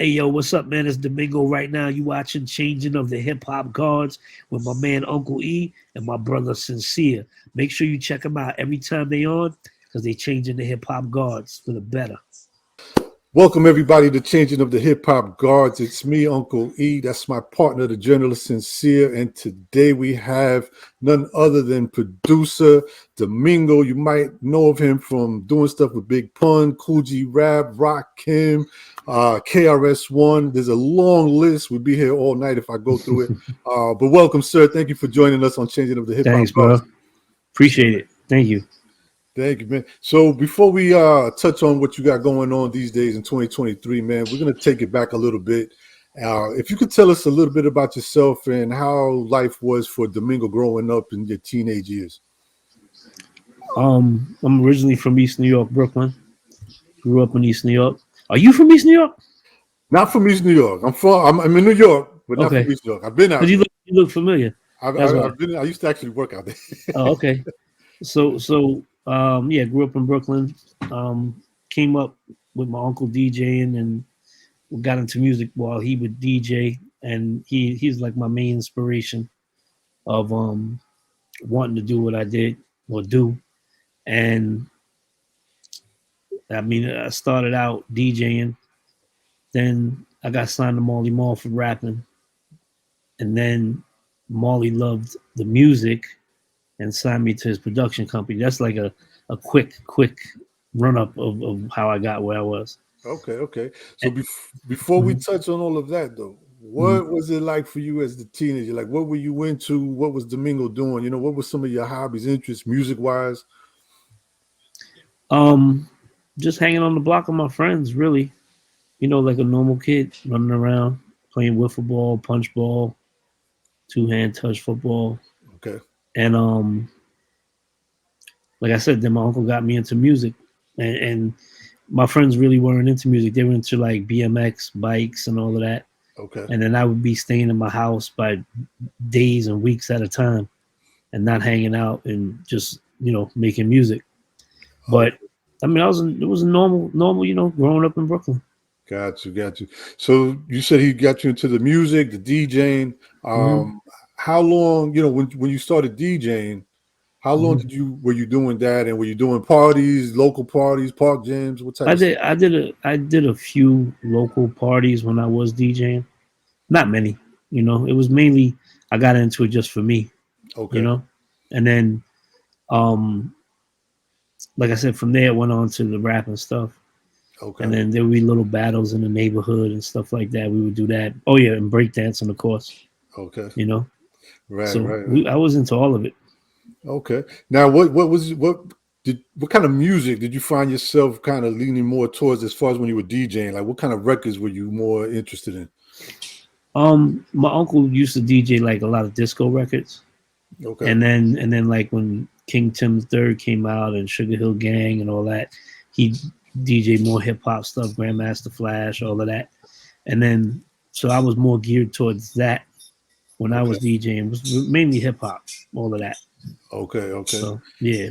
Hey yo, what's up, man? It's Domingo right now. You watching Changing of the Hip Hop Guards with my man Uncle E and my brother Sincere. Make sure you check them out every time they on because they changing the hip hop guards for the better. Welcome everybody to Changing of the Hip Hop Guards. It's me, Uncle E. That's my partner, the journalist Sincere. And today we have none other than producer Domingo. You might know of him from doing stuff with Big Pun, Kool Rap, Rakim, KRS-One. There's a long list. We'll be here all night if I go through it. But welcome, sir. Thank you for joining us on Changing of the Hip Hop Thanks, Guards. bro. Appreciate it. Thank you. Thank you, man. So before we touch on what you got going on these days in 2023, man, we're going to take it back a little bit. If you could tell us a little bit about yourself and how life was for Domingo growing up in your teenage years. I'm originally from East New York, Brooklyn. Grew up in East New York. Are you from East New York? Not from East New York. I'm in New York, but not from East New York. I've been out there. You look familiar. I've been. I used to actually work out there. Oh, okay. So grew up in Brooklyn. Came up with my uncle DJing and got into music while he would DJ, and he's like my main inspiration of wanting to do what I did or do. And I mean, I started out DJing, then I got signed to Marley Marl for rapping, and then Marley loved the music and signed me to his production company. That's like a quick run up of how I got where I was. Okay. So before we touch on all of that, though, what was it like for you as the teenager? Like, what were you into? What was Domingo doing? You know, what were some of your hobbies, interests, music wise? Just hanging on the block with my friends, really. You know, like a normal kid running around, playing wiffle ball, punch ball, two-hand touch football. Okay. And like I said, then my uncle got me into music, and my friends really weren't into music. They were into like BMX, bikes, and all of that. Okay. And then I would be staying in my house by days and weeks at a time, and not hanging out and just making music. But I mean, it was a normal, growing up in Brooklyn. Got you. So you said he got you into the music, the DJing. How long, when you started DJing, how long were you doing that, and were you doing parties, local parties, park jams? What type? I did a few local parties when I was DJing. Not many, It was mainly I got into it just for me. Okay. And then like I said, from there it went on to the rap and stuff. Okay. And then there would be little battles in the neighborhood and stuff like that. We would do that. Oh yeah, and breakdancing, of course. Okay. Right. So I was into all of it. Okay. Now, what kind of music did you find yourself kind of leaning more towards as far as when you were DJing? Like, what kind of records were you more interested in? My uncle used to DJ like a lot of disco records. Okay. And then like when King Tim's Third came out and Sugar Hill Gang and all that, he DJ more hip hop stuff, Grandmaster Flash, all of that. And then so I was more geared towards that when I was DJing. It was mainly hip hop, all of that. Okay. So yeah.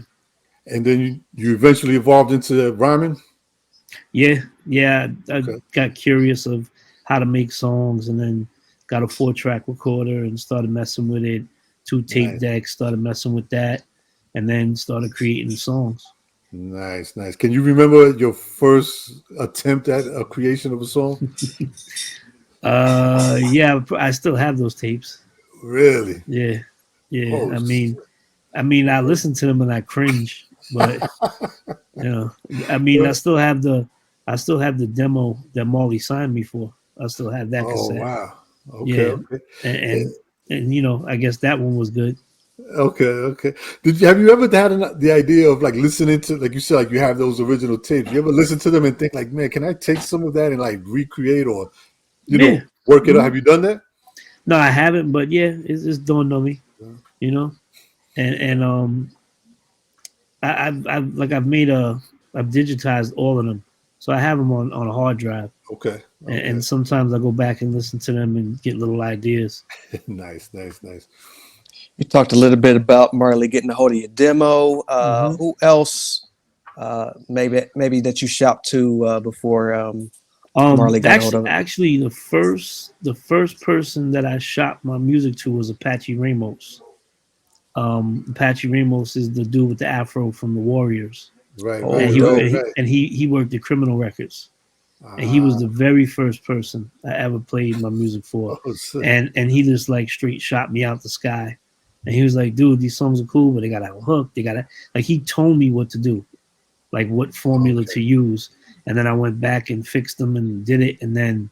And then you eventually evolved into rhyming? Yeah. I got curious of how to make songs, and then got a 4-track recorder and started messing with it. 2 tape decks, started messing with that, and then started creating songs. Nice. Can you remember your first attempt at a creation of a song? Yeah, I still have those tapes. Really? Yeah. Oh, I mean, I listen to them and I cringe, but I mean, I still have the demo that Marley signed me for. I still have that cassette. Oh wow. Okay. And I guess that one was good. Okay. Have you ever had the idea of like listening to, like you said, like you have those original tapes? You ever listen to them and think like, man, can I take some of that and like recreate or work it out? Have you done that? No, I haven't, but yeah, it's dawned on me. And I've digitized all of them, so I have them on a hard drive. Okay. And sometimes I go back and listen to them and get little ideas. Nice. You talked a little bit about Marley getting a hold of your demo. Who else maybe that you shopped to before Marley got a hold of it. Actually, the first person that I shot my music to was Apache Ramos. Apache Ramos is the dude with the afro from the Warriors, Right, Oh, right, and right, dope. right. he worked at Criminal Records, and he was Ah, the very first person I ever played my music for, oh, so- and he just like straight shot me out the sky, and he was like, "Dude, these songs are cool, but they gotta have a hook. They gotta like." He told me what to do, like what formula okay. to use, and then I went back and fixed them and did it, and then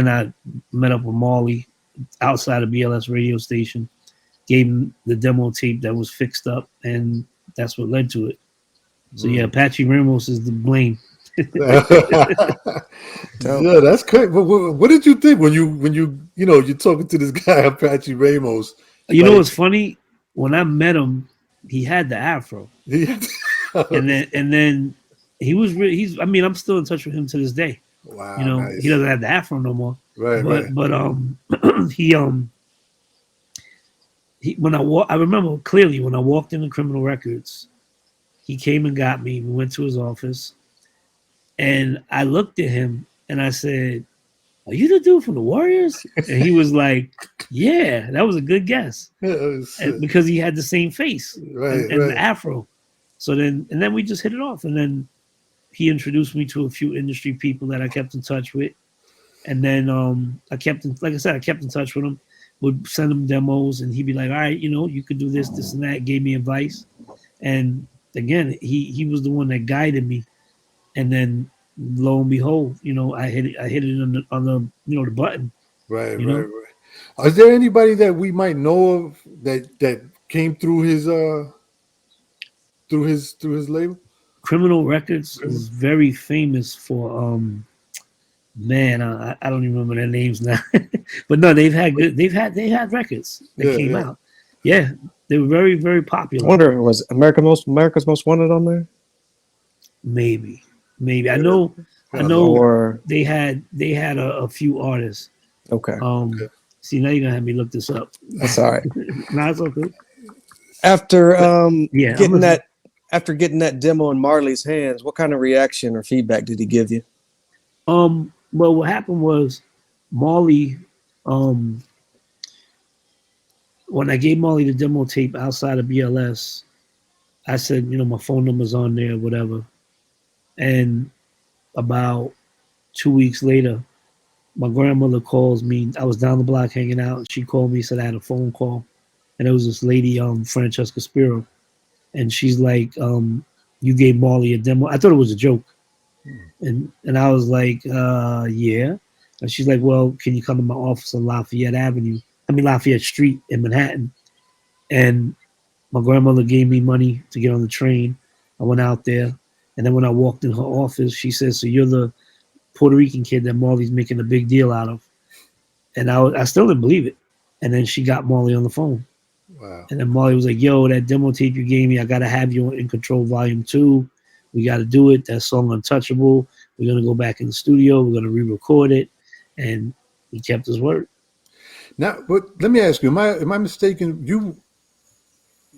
I met up with Marley outside of BLS radio station, gave him the demo tape that was fixed up, and that's what led to it. So yeah, Mm. Apache Ramos is the blame. Yeah, Dope. that's great. What did you think when you're talking to this guy Apache Ramos? You know Like what's funny? When I met him, he had the afro, he, and then he was really he's. I mean, I'm still in touch with him to this day. You wow, know, he nice. doesn't have the afro no more, Right, right. but he he when I remember clearly when I walked into Criminal Records, he came and got me. We went to his office, and I looked at him and I said, "Are you the dude from the Warriors?" And he was like, "Yeah, that was a good guess." And because he had the same face Right, and the right. afro. So then we just hit it off, and then he introduced me to a few industry people that I kept in touch with, and then I kept in, like I said, I kept in touch with him. Would send him demos, and he'd be like, "All right, you know, you could do this, this, and that." Gave me advice, and again, he was the one that guided me, and then lo and behold, you know, I hit it on the you know the button, Right, you right, know. right. Is there anybody that we might know of that came through his label? Criminal Records is very famous for man, I don't even remember their names now, but no, they had records that Yeah, came yeah. out. Yeah, they were very very I popular. wonder, was America's Most Wanted on there? Maybe maybe Yeah, I kinda low. know Or they had a few artists. okay, Okay. See, now you're gonna have me look this up. that's all right. Nah, it's okay. After But yeah, I'm getting listening. that demo in Marley's hands, what kind of reaction or feedback did he give you? Well, what happened was Marley, um, when I gave Marley the demo tape outside of BLS, I said, you know, my phone number's on there, whatever. And about 2 weeks later, my grandmother calls me. I was down the block hanging out, and she called me, said I had a phone call, and it was this lady, Francesca Spiro, and she's like, "You gave Marley a demo." I thought it was a joke, and I was like, "Yeah," and she's like, "Well, can you come to my office on Lafayette Avenue? I mean Lafayette Street in Manhattan?" And my grandmother gave me money to get on the train. I went out there, and then when I walked in her office, she said, "So you're the Puerto Rican kid that Marley's making a big deal out of?" And I still didn't believe it. And then she got Marley on the phone. Wow. And then Marley was like, "Yo, that demo tape you gave me, I gotta have you in Control Volume 2. We gotta do it. That song Untouchable. We're gonna go back in the studio, we're gonna re-record it." And he kept his word. Now, but let me ask you: Am I mistaken?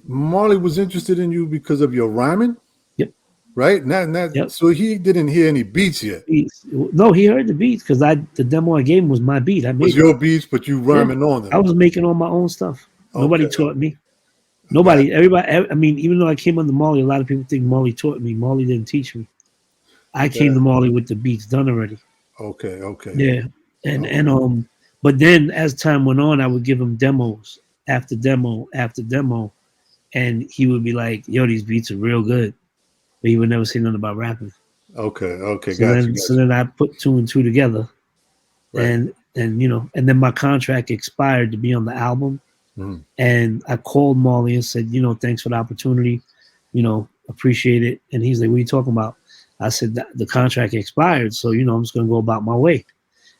Marley was interested in you because of your rhyming, Yep. right? Not. Yep. So he didn't hear any beats yet. No, he heard the beats because the demo I gave him was my beat. I It was made it. your beats, but you Yeah. rhyming on I them. was making all my own stuff. Okay, Nobody taught me. got Nobody, everybody. I mean, even though I came under Marley, a lot of people think Marley taught me. Marley didn't teach me. I came that. to Marley with the beats done already. Okay, okay, Yeah, and okay. but then as time went on, I would give him demos after demo after demo, and he would be like, "Yo, these beats are real good," but he would never say nothing about rapping. Okay. So Got you, then, got so then I put two and two together, you. Right. and you know, and then my contract expired to be on the album, Mhm. and I called Marley and said, you know, thanks for the opportunity, you know, appreciate it. And he's like, "What are you talking about?" I said, "The contract expired, so you know, I'm just gonna go about my way."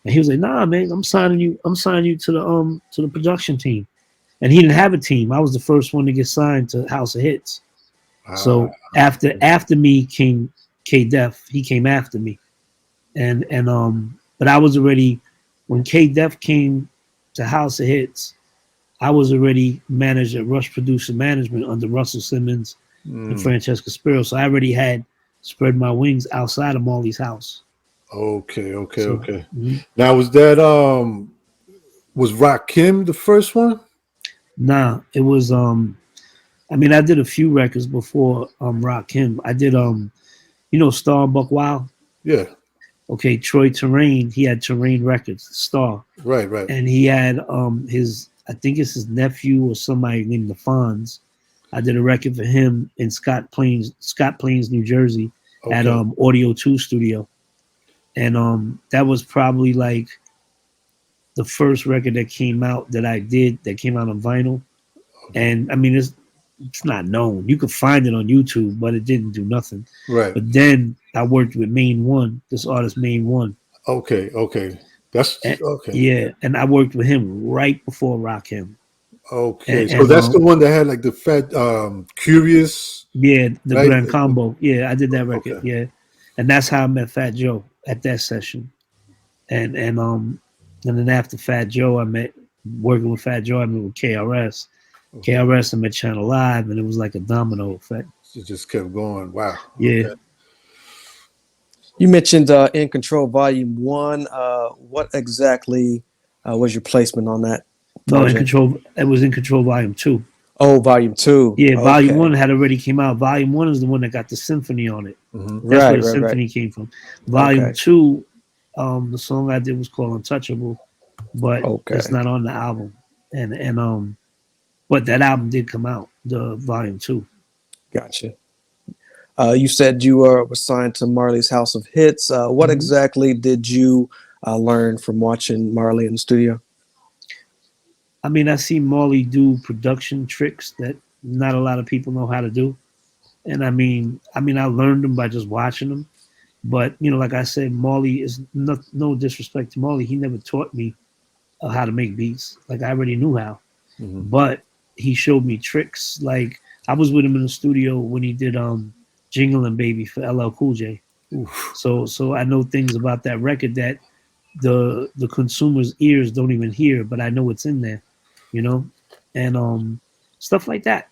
And he was like, "Nah, man, I'm signing you. I'm signing you to the production team." And he didn't have a team. I was the first one to get signed to House of Hits. Ah, So after me came K Def. He came after me, and but I was already when K Def came to House of Hits. I was already managed at Rush Producer Management under Russell Simmons and mm, Francesca Spiro. So I already had spread my wings outside of Marley's house. Okay, okay, So okay. Now was Rakim the first one? nah, it was I mean, I did a few records before Rakim. I did Starbuck Wow. Yeah, Okay, Troy Terrain. He had Terrain Records, Star, right, right. and he had his, I think it's his nephew or somebody named the Fonz. I did a record for him in Scott Plains, New Jersey, at Okay, Audio 2 Studio, and that was probably like the first record that came out that I did that came out on vinyl. okay. And I mean, it's not known. You could find it on YouTube, but it didn't do nothing. Right. But then I worked with Main One, this artist Main One. Okay, okay. That's And, okay. yeah, and I worked with him right before Rakim. Okay. And, So and that's the one that had like the fat Curious, yeah, the right? Grand Combo. Yeah, I did that record. Okay. Yeah, and that's how I met Fat Joe at that session. And then after Fat Joe, I met working with Fat Joe. I met with KRS. Okay. KRS, I met Channel Live, and it was like a domino effect. It just kept going. Wow. Yeah. Okay. You mentioned In Control Volume 1. What exactly was your placement on that No, In project? Control. It was In Control Volume 2. Oh, Volume 2. Yeah, Volume Okay. 1 had already came out. Volume 1 is the one that got the symphony on it. Hmm. That's where Right, the right, right. symphony came from. Volume Okay. 2, the song I did was called Untouchable, but it's Okay. not on the album. And but that album did come out, the Volume 2. Gotcha. You said you were signed to Marley's House of Hits. What Mhm. exactly did you learn from watching Marley in the studio? I mean, I see Marley do production tricks that not a lot of people know how to do. And I mean, I learned them by just watching them. But like I said, Marley is no disrespect to Marley. He never taught me how to make beats. Like I already knew how, Hmm. but he showed me tricks. Like I was with him in the studio when he did "Jingling Baby" for LL Cool J. Oof. So I know things about that record that the consumer's ears don't even hear, but I know it's in there, you know, and stuff like that,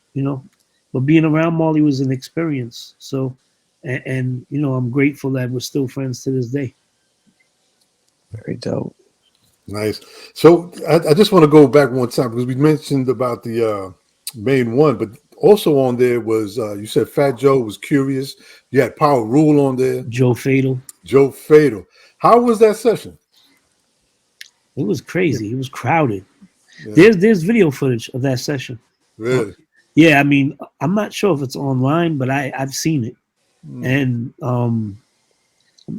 But being around Marley was an experience. So, and I'm grateful that we're still friends to this day. Very dope. Nice. So I just want to go back one time because we mentioned about the main one, but also on there was you said Fat Joe was Curious. You had Power Rule on there. Joe Fatal, Joe Fatal. How was that session? it was crazy. It was crowded. Yeah, There's video footage of that session. Uh, really. yeah, I mean, I'm not sure if it's online, but I've seen it, Mm. and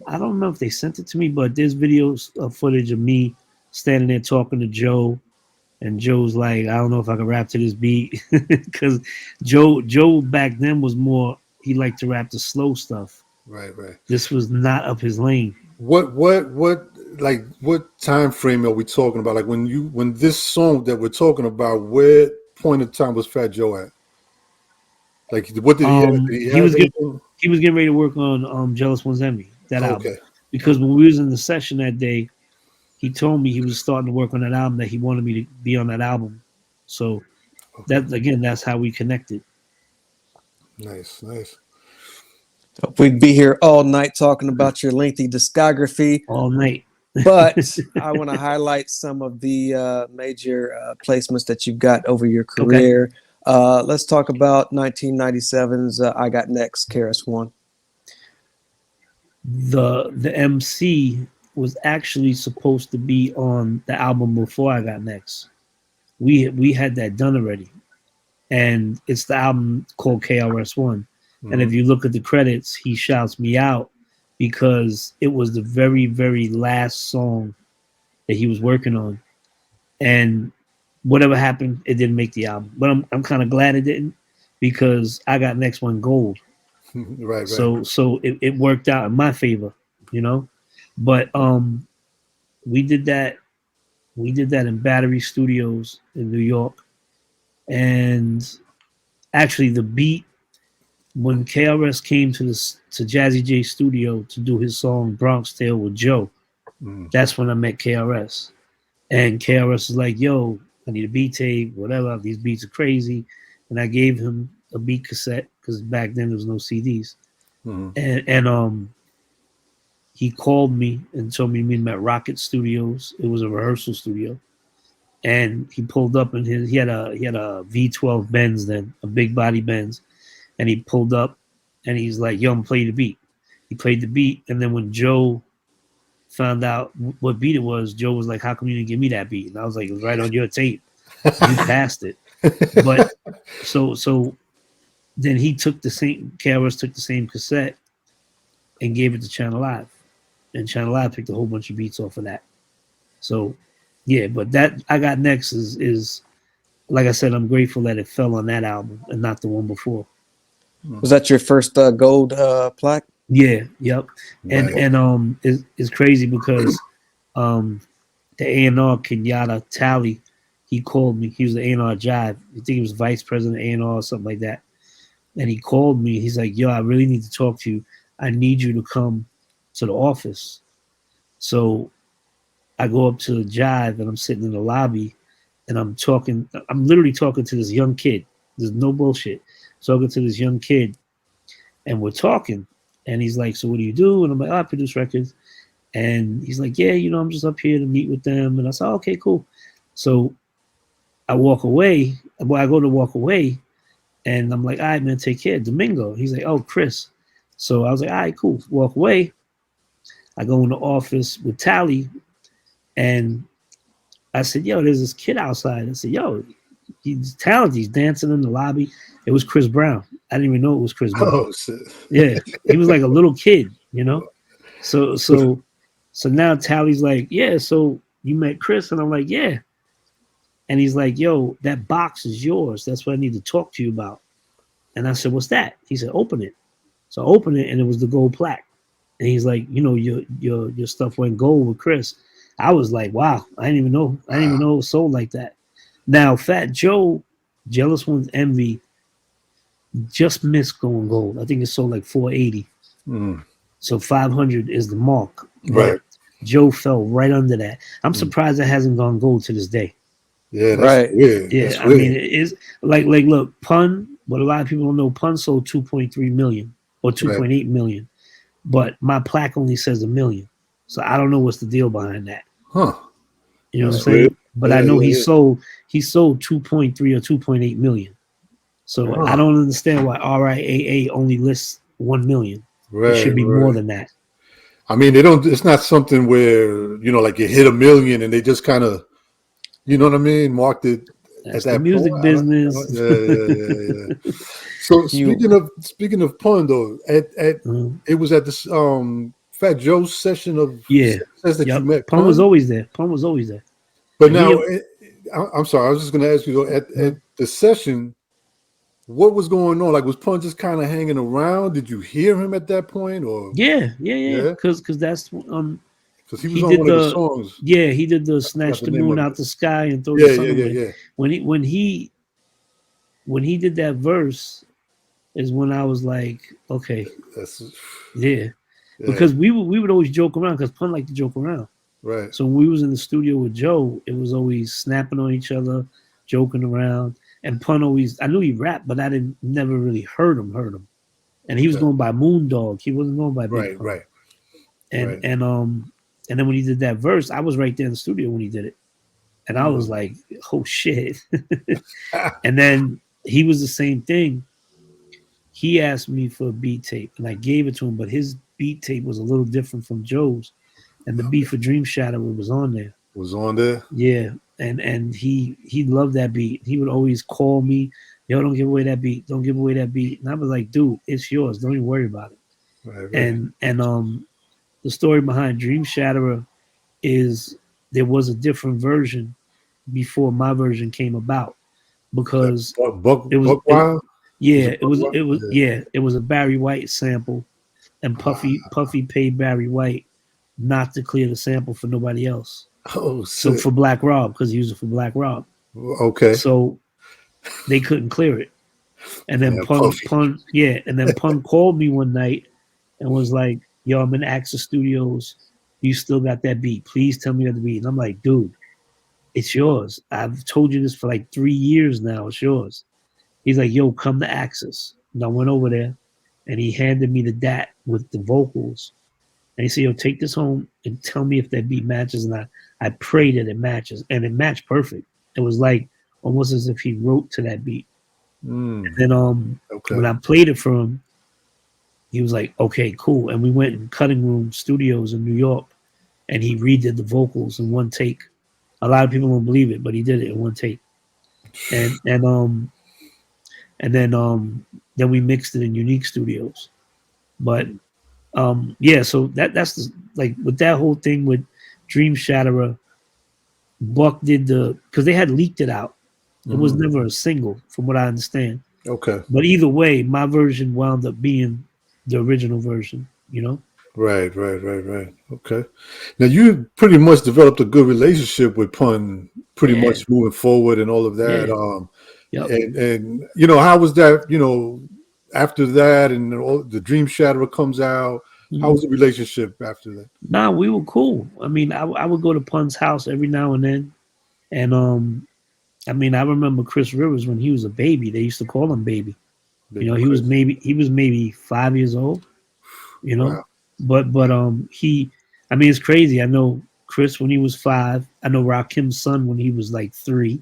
I don't know if they sent it to me, but there's videos of footage of me standing there talking to Joe, and Joe's like, I don't know if I can rap to this beat, because Joe back then was more, he liked to rap the slow stuff. Right, right. This was not up his lane. What time frame are we talking about? Like when this song that we're talking about, where point in time was Fat Joe at? Like what did he have? Did he He have was getting anything? he was getting ready to work on Jealous One's Envy, that album, Okay. because when we was in the session that day, he told me he was starting to work on that album, that he wanted me to be on that album. So Okay. that's how we connected Nice, nice. We'd be here all night talking about your lengthy discography, all night. but I want to highlight some of the major placements that you've got over your Okay. career. Let's talk about 1997's I Got Next, KRS One. The MC was actually supposed to be on the album before I Got Next. We had that done already, and it's the album called KRS One. And Hmm. if you look at the credits, he shouts me out because it was the very very last song that he was working on, and whatever happened, it didn't make the album. But I'm kind of glad it didn't, because I Got Next one gold. Right, right. So it worked out in my favor, you know. But we did that in Battery Studios in New York, and actually the beat, when KRS came to Jazzy J studio to do his song Bronx Tale with Joe, Mm. that's when I met KRS. And KRS was like, "Yo, I need a beat tape, whatever. These beats are crazy." And I gave him a beat cassette, because back then there was no CDs. Hmm. And he called me and told me to meet him at Rocket Studios. It was a rehearsal studio, and he pulled up in his. He had a V12 Benz then, a big body Benz, and he pulled up, and he's like, "Yo, I'm play the beat." He played the beat, and then when Joe found out what beat it was, Joe was like, "How come you didn't give me that beat?" And I was like, "It was right on your tape. You passed it." But so then he took the same. KRS took the same cassette and gave it to Channel Live, and Channel Live picked a whole bunch of beats off of that. So yeah, but that I Got Next is like I said, I'm grateful that it fell on that album and not the one before. Was that your first gold plaque? Yeah, yep. Right. And it's crazy because the A&R Kenyatta Tally, he called me. He was the A&R Jive. I think he was vice president of A&R or something like that. And he called me. He's like, "Yo, I really need to talk to you. I need you to come to the office." So I go up to Jive and I'm sitting in the lobby and I'm literally talking to this young kid. There's no bullshit. Talking to this young kid and we're talking. And he's like, "So what do you do?" And I'm like, "Oh, I produce records." And he's like, "Yeah, I'm just up here to meet with them." And I said, "Oh, okay, cool." So I walk away. Well, I go to walk away and I'm like, "All right, man, take care." Domingo. He's like, "Oh, Chris." So I was like, "All right, cool." Walk away. I go in the office with Tally and I said, "Yo, there's this kid outside." I said, "Yo, he's talented. He's dancing in the lobby." It was Chris Brown. I didn't even know it was Chris Brown. Oh shit. Yeah, he was like a little kid, So now Tally's like, "Yeah, so you met Chris?" And I'm like, "Yeah." And he's like, "Yo, that box is yours. That's what I need to talk to you about." And I said, "What's that?" He said, "Open it." So I opened it, and it was the gold plaque. And he's like, "Your stuff went gold with Chris." I was like, "Wow, I didn't even know. I didn't even know it was sold like that." Now, Fat Joe, Jealous One's Envy, just missed going gold. I think it sold like 480. So 500 is the mark. Right. But Joe fell right under that. I'm surprised it hasn't gone gold to this day. Yeah, that's Right. weird. Yeah, That's I weird. mean, it is like look, Pun. What a lot of people don't know, Pun sold 2.3 million or 2.8 million, but my plaque only says 1 million. So I don't know what's the deal behind that. Huh. You know what I'm That's saying? weird. But Yeah, I know yeah, he sold 2.3 or 2.8 million. So I don't understand why RIAA only lists 1 million. It should be more than that. I mean, they don't. It's not something where like you hit 1 million and they just kind of, you know what I mean, marked it That's at the that music point. business. Yeah. So speaking of Pun though, it was at this Fat Joe's session of Yeah. says that you met Pun was always there. Pun was always there. But And now, I'm sorry. I was just going to ask you though, at the session, what was going on? Like, was Pun just kind of hanging around? Did you hear him at that point, or yeah. Because that's because he was he on did one of the the songs? he did the I forgot snatch the the name moon of out it. the sky and throw Yeah, the sun away. yeah. When he did that verse is when I was like, okay, That's yeah. Because we would always joke around because Pun liked to joke around. right. So when we was in the studio with Joe, it was always snapping on each other, joking around. And Pun always, I knew he rapped, but I didn't never really heard him. And he was going by Moondog. He wasn't going by Big Pun. Right. And then when he did that verse, I was right there in the studio when he did it. And I was like, oh shit. And then he was the same thing. He asked me for a beat tape and I gave it to him, but his beat tape was a little different from Joe's. And the beat for Dream Shadow was on there. Was on there? Yeah. And he loved that beat. He would always call me, "Yo, don't give away that beat. Don't give away that beat." And I was like, "Dude, it's yours. Don't even worry about it." Right. And the story behind Dream Shatterer is there was a different version before my version came about because Buck Wild? It was a Barry White sample, and Puffy paid Barry White not to clear the sample for nobody else. Oh, so for Black Rob, because he used it for Black Rob. Okay. So they couldn't clear it, and then Pun called me one night and was like, "Yo, I'm in Axis Studios. You still got that beat? Please tell me you got the beat." And I'm like, "Dude, it's yours. I've told you this for like 3 years now. It's yours." He's like, "Yo, come to Axis." And I went over there, and he handed me the DAT with the vocals, And he said, "Yo, take this home and tell me if that beat matches." And I pray that it matches, and it matched perfect. It was like almost as if he wrote to that beat. Mm. And then Okay. when I played it for him, he was like, "Okay, cool." And we went in Cutting Room Studios in New York, and he redid the vocals in one take. A lot of people don't believe it, but he did it in one take. And then we mixed it in Unique Studios. But yeah, so that's the, like with that whole thing with Dream Shatterer, Buck did the because they had leaked it out. It was Mhm. never a single, from what I understand. Okay. But either way, my version wound up being the original version. You know? Right. Okay. Now you pretty much developed a good relationship with Pun, pretty Yeah, much moving forward and all of that. yeah, yep. And how was that? After that, and all, the Dream Shatterer comes out. How Mhm. was the relationship after that? Nah, we were cool. I mean, I would go to Pun's house every now and then, and I mean, I remember Chris Rivers when he was a baby. They used to call him baby. You Baby know, Chris. he was maybe 5 years old. You know, Wow. but he, I mean, it's crazy. I know Chris when he was 5. I know Rakim's son when he was like 3,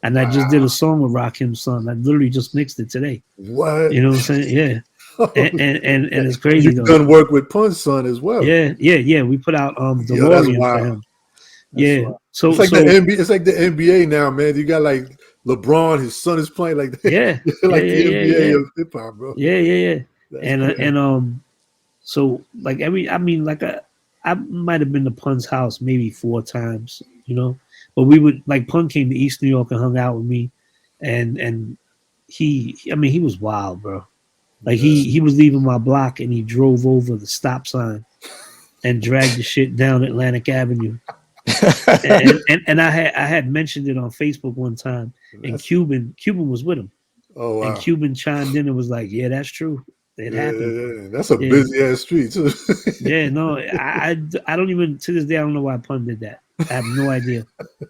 and I just did Wow. a song with Rakim's son. I literally just mixed it today. What? You know what I'm saying? Yeah, and it's And crazy you've though. done work with Pun's son as well. Yeah. We put out Yo, that's DeLorean for wild. him. That's Yeah. wild. It's So like the so NBA. It's like the NBA now, man. You got like LeBron. His son is playing like yeah, like the NBA yeah. of hip hop, bro. Yeah. That's And crazy. so like I mean, like I might have been to Pun's house maybe 4 times, you know. But we would like Pun came to East New York and hung out with me, and I mean, he was wild, bro. Like Yeah. he was leaving my block and he drove over the stop sign and dragged the shit down Atlantic Avenue. And I had mentioned it on Facebook one time, and That's Cuban was with him, oh and wow. Cuban chimed in and was like, "Yeah, that's true. It happened." Yeah. That's a Yeah, busy ass street too. yeah. No, I don't even to this day I don't know why Pun did that. I have no idea.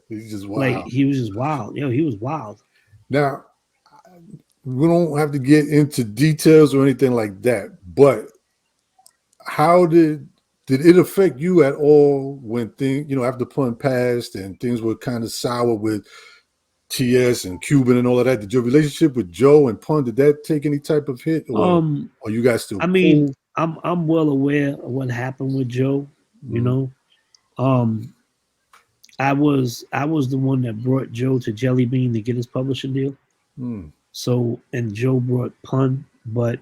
He's just Like wow. he was just wild. Yo, he was wild. Now we don't have to get into details or anything like that, but how did it affect you at all when things, after Pun passed and things were kind of sour with TS and Cuban and all of that? Did your relationship with Joe and Pun, did that take any type of hit, or Um, are you guys still I mean, cool? I'm well aware of what happened with Joe. You Mhm. know, um, I was the one that brought Joe to Jelly Bean to get his publishing deal. Mm. So and Joe brought Pun, but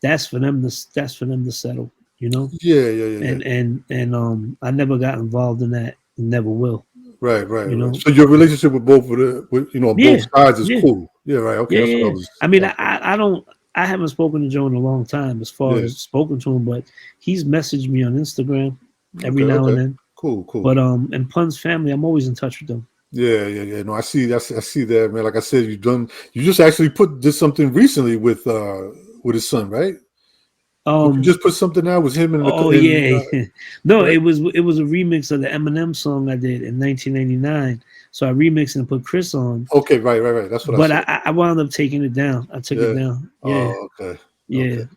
that's for them to settle. You know, Yeah. and I never got involved in that and never will. You Right. know, So your relationship with both of both yeah, sides is yeah, cool. Yeah, right. Okay, that's what I yeah. was. I mean, Okay. I don't. I haven't spoken to Joe in a long time, as far Yeah. as spoken to him, but he's messaged me on Instagram every now and Okay. then. Cool. But and Pun's family, I'm always in touch with them. Yeah. No, I see that, man. Like I said, you just actually did something recently with his son, right? Did you Um, just put something out with him oh in yeah, no, right? it was a remix of the Eminem song I did in 1999. So I remixed and put Chris on, Okay, right. That's what I but saw. I wound up taking it down. I took it Yeah. down. Yeah, Oh, okay. yeah. Okay.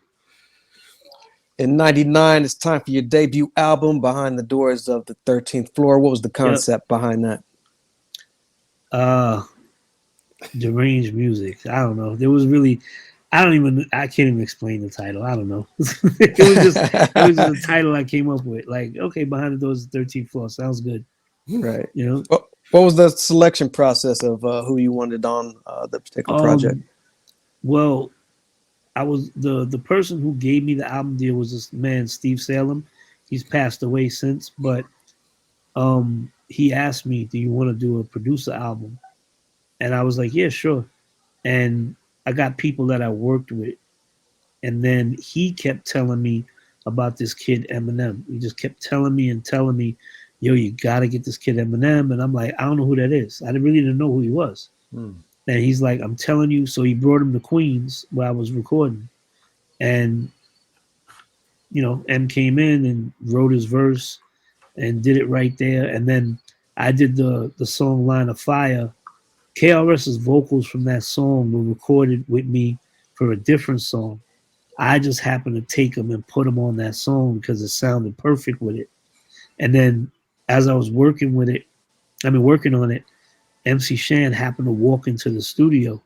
In '99, it's time for your debut album, Behind the Doors of the 13th Floor. What was the Yep. concept behind that? Uh, deranged music. I don't know. There was really, I can't even explain the title. I don't know. It was just a title I came up with. Like, okay, Behind the Doors of the 13th Floor sounds good. Right. You know. What was the selection process of who you wanted on the particular project? Well, I was the person who gave me the album deal was this man Steve Salem. He's passed away since, but he asked me, "Do you want to do a producer album?" And I was like, "Yeah, sure." And I got people that I worked with, and then he kept telling me about this kid Eminem. He just kept telling me, "Yo, you got to get this kid Eminem." And I'm like, "I don't know who that is." I really didn't know who he was. Hmm. And he's like, "I'm telling you." So he brought him to Queens where I was recording, and M came in and wrote his verse and did it right there. And then I did the song Line of Fire. KRS's vocals from that song were recorded with me for a different song. I just happened to take them and put them on that song because it sounded perfect with it. And then as I was working on it, MC Shan happened to walk into the studio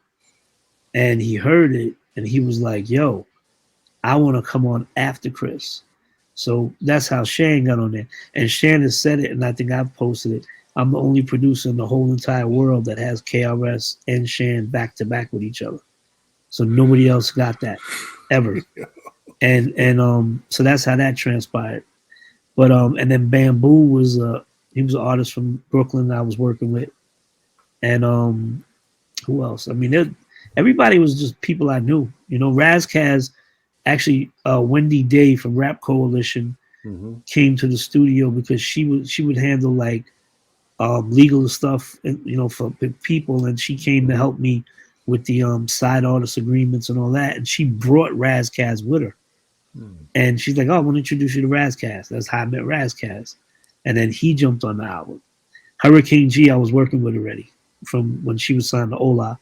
and he heard it and he was like, yo, I want to come on after Chris. So that's how Shan got on there. And Shan has said it, and I think I've posted it. I'm the only producer in the whole entire world that has KRS and Shan back to back with each other. So nobody else got that ever. And so that's how that transpired. But and then Bamboo was he was an artist from Brooklyn that I was working with. And who else? I mean, everybody was just people I knew. You know, Razkaz, actually, Wendy Day from Rap Coalition came to the studio because she would handle like legal stuff, you know, for people, and she came to help me with the side artist agreements and all that. And she brought Razkaz with her, and she's like, "Oh, I want to introduce you to Razkaz." That's how I met Razkaz, and then he jumped on the album. Hurricane G, I was working with already from when she was signed to Ola,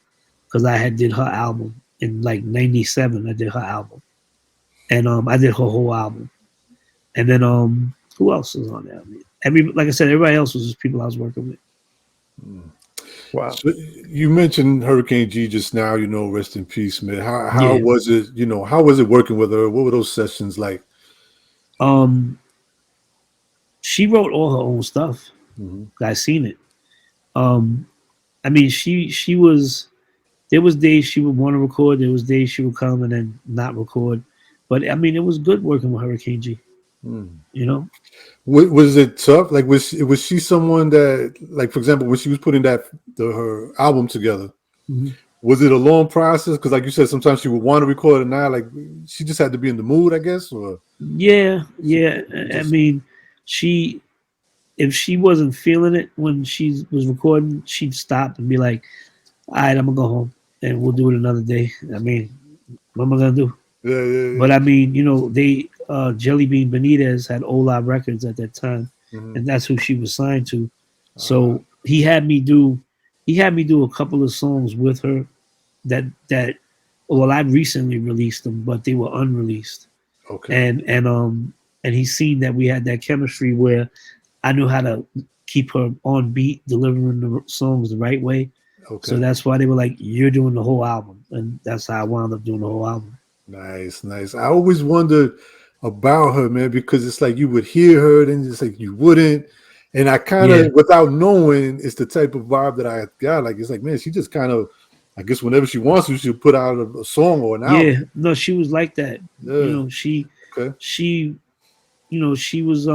because I had did her album in like '97. I did her album, and I did her whole album, and then who else was on there? I mean, like I said, everybody else was just people I was working with. Wow. So you mentioned Hurricane G just now, you know, rest in peace, man. How was it, you know, how was it working with her? What were those sessions like? She wrote all her own stuff. I seen it. I mean, she was, there was days she would want to record, there was days she would come and then not record. But I mean, it was good working with Hurricane G. You know? Was it tough? Like, was she someone that, like, for example, when she was putting her album together, was it a long process? Because, like you said, sometimes she would want to record it now. Like, she just had to be in the mood, I guess. Or yeah. I mean, if she wasn't feeling it when she was recording, she'd stop and be like, "All right, I'm gonna go home and we'll do it another day." I mean, what am I gonna do? Yeah. But I mean, you know, they Jelly Bean Benitez had Ola Records at that time, and that's who she was signed to. So he had me do a couple of songs with her that well, I recently released them, but they were unreleased. Okay. And he seen that we had that chemistry where I knew how to keep her on beat, delivering the songs the right way. Okay. So that's why they were like, "You're doing the whole album," and that's how I wound up doing the whole album. Nice. I always wondered about her, man, because it's like you would hear her, then it's like you wouldn't. And I kind of, without knowing, it's the type of vibe that I got. Like, it's like, man, she just kind of, I guess whenever she wants to, she'll put out a song or an album. Yeah, no, she was like that. Yeah. You know, she was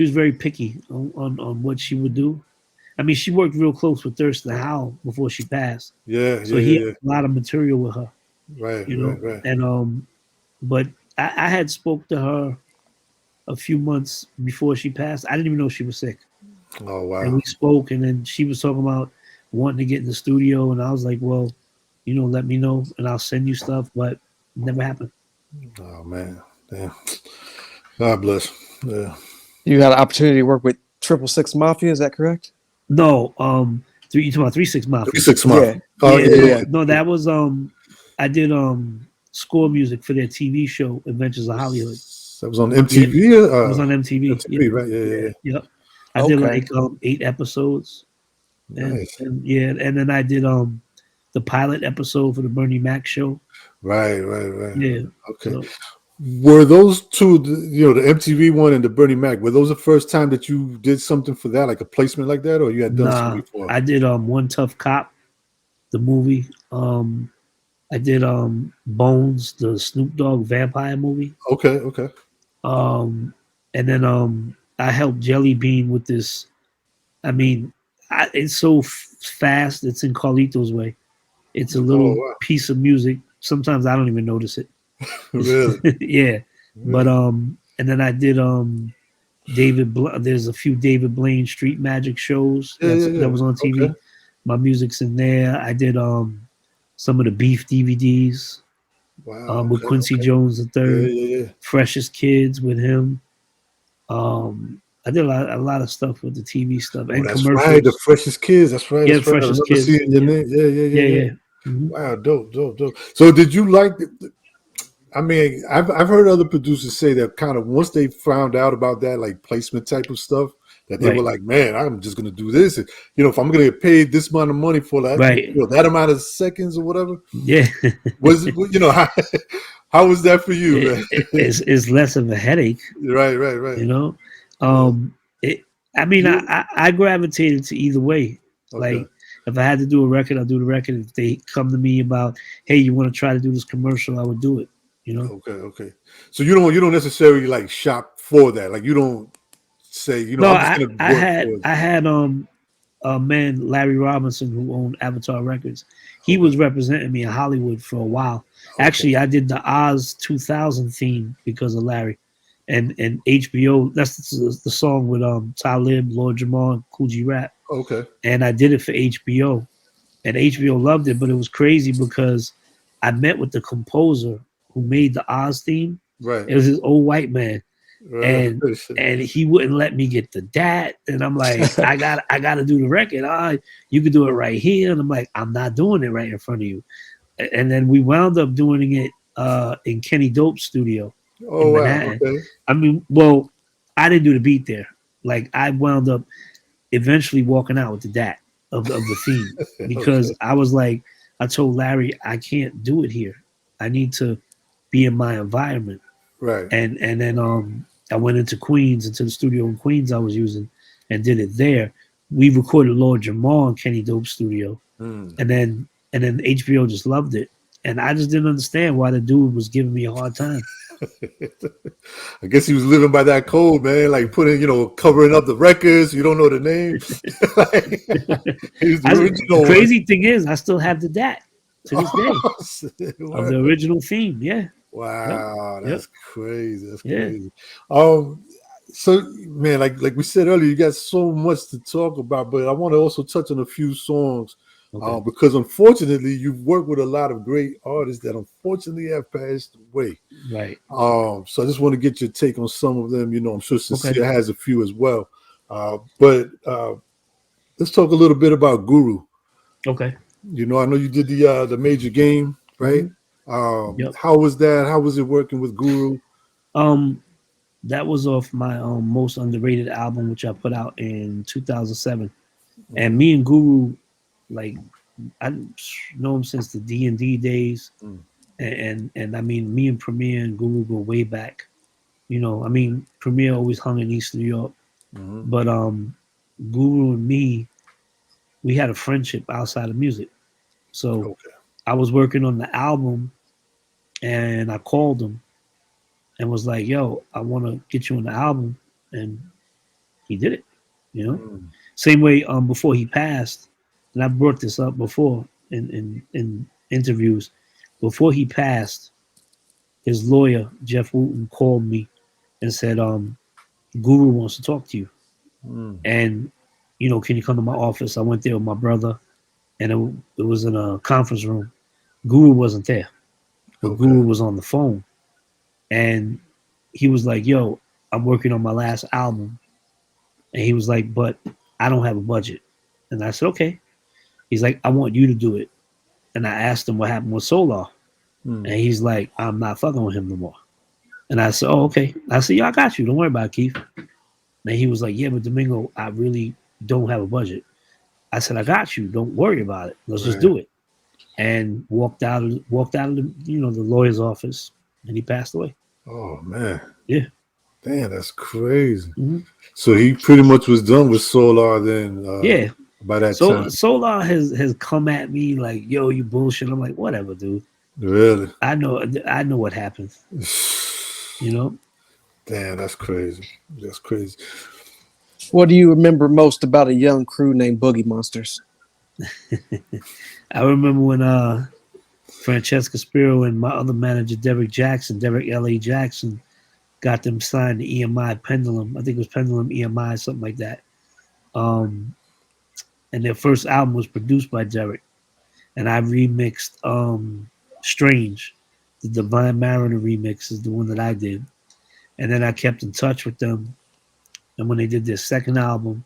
very picky on what she would do. I mean, she worked real close with Thurston Howell before she passed. So he had a lot of material with her. Right. And but I had spoke to her a few months before she passed. I didn't even know she was sick. Oh wow. And we spoke, and then she was talking about wanting to get in the studio, and I was like, well, you know, let me know and I'll send you stuff, but it never happened. Oh man. Damn. God bless. Yeah. You had an opportunity to work with 666 Mafia, is that correct? No, you talking about 3-6 Mafia? 3-6 Mafia. Yeah. Oh yeah. No, that was I did score music for their TV show Adventures of Hollywood. That was on MTV. It was on MTV. MTV, right? Yeah. Yep. I did like 8 episodes. Nice. And then I did the pilot episode for the Bernie Mac show. Right. Yeah. Okay. So, were those two, you know, the MTV one and the Bernie Mac, were those the first time that you did something for that, like a placement like that, or you had done something before? I did One Tough Cop, the movie. I did Bones, the Snoop Dogg vampire movie. Okay. And then I helped Jelly Bean with this. I mean, it's so fast. It's in Carlito's way. It's a little piece of music. Sometimes I don't even notice it. Really? Yeah. But and then I did there's a few David Blaine Street Magic shows that was on TV. Okay. My music's in there. I did some of the Beef DVDs with Quincy Jones III. Yeah. Freshest Kids with him. I did a lot of stuff with the TV stuff and that's commercials. Right, the Freshest Kids. That's right. Yeah, Freshest Kids. Seeing your name. Yeah. Mm-hmm. Wow, dope. So, did you like I mean, I've heard other producers say that kind of once they found out about that like placement type of stuff, that they were Right, like, man, I'm just gonna do this. And, if I'm gonna get paid this amount of money for that, right, that amount of seconds or whatever, yeah. was it, how was that for you, man? It's less of a headache, Right, right, right. you know. Yeah. It. I mean, You I gravitated to either way. okay? Like, if I had to do a record, I'll do the record. If they come to me about, hey, you want to try to do this commercial, I would do it. You know. Okay, okay. So you don't necessarily like shop for that. Like you don't say, No, I'm just gonna work for it. I had a man, Larry Robinson, who owned Avatar Records. He Okay, was representing me in Hollywood for a while. okay, Actually, I did the Oz 2000 theme because of Larry, and HBO. That's the song with Talib, Lord Jamar, and Kool Rap, okay. and I did it for HBO, and HBO loved it. But it was crazy because I met with the composer who made the Oz theme. Right, It was this old white man, right. and he wouldn't let me get the dat, and I'm like, I gotta do the record. You could do it right here, and I'm like, I'm not doing it right in front of you. And then we wound up doing it in Kenny Dope's studio Oh in wow. Manhattan. Okay. I mean, well, I didn't do the beat there. Like, I wound up eventually walking out with the dat of the theme Okay. because I was like, I told Larry, I can't do it here. I need to be in my environment. Right. And then I went into Queens, into the studio in Queens I was using, and did it there. We recorded Lord Jamal in Kenny Dope's studio, Hmm. and then HBO just loved it, and I just didn't understand why the dude was giving me a hard time. I guess he was living by that code, man. Like putting, covering up the records. You don't know the name. Like, he's the The original one. crazy thing is, I still have the dat to this day Oh, shit, of the word. original theme. Yeah, yep, Wow, yep, that's crazy. That's yeah. crazy. Um, so man, like we said earlier, you got so much to talk about, but I want to also touch on a few songs, Okay, because unfortunately, you've worked with a lot of great artists that unfortunately have passed away. right. So I just want to get your take on some of them. I'm sure Okay, Sincere has a few as well. But let's talk a little bit about Guru. okay. I know you did the major game, right? Hmm. Yep. How was that? How was it working with Guru? Um, that was off my most underrated album, which I put out in 2007. And Mhm. me and Guru, like, I know him since the D&D days, Mm. and I mean, me and Premier and Guru go way back. I mean, Premier always hung in East New York, Mhm. but Guru and me, we had a friendship outside of music. So Okay. I was working on the album, and I called him and was like, "Yo, I want to get you on the album," and he did it. You know, Mm. same way before he passed, and I brought this up before in interviews. Before he passed, his lawyer Jeff Wooten called me and said, "Guru wants to talk to you, Mm. and can you come to my office?" I went there with my brother, and it was in a conference room. Guru wasn't there, but Okay. Guru was on the phone, and he was like, "Yo, I'm working on my last album," and he was like, "But I don't have a budget," and I said, "Okay." He's like, "I want you to do it." And I asked him what happened with Solar. And Mm. he's like, "I'm not fucking with him no more." And I said, "Oh, okay." I said, "Yeah, I got you. Don't worry about it, Keith." And he was like, "Yeah, but Domingo, I really don't have a budget." I said, "I got you. Don't worry about it. Let's just Right. do it." And walked out of the the lawyer's office, and he passed away. Oh man. Yeah. Damn, that's crazy. Hmm. So he pretty much was done with Solar then, Yeah. by that So time. Solar has come at me like, "Yo, you bullshit." I'm like, "Whatever, dude. Really? I know what happened." You know. Damn, that's crazy. That's crazy. What do you remember most about a young crew named Boogie Monsters? I remember when Francesca Spiro and my other manager, Derek L.A. Jackson, got them signed to EMI Pendulum. I think it was Pendulum EMI, something like that. Um, and their first album was produced by Derek. And I remixed Strange. The Divine Mariner remix is the one that I did. And then I kept in touch with them. And when they did their second album,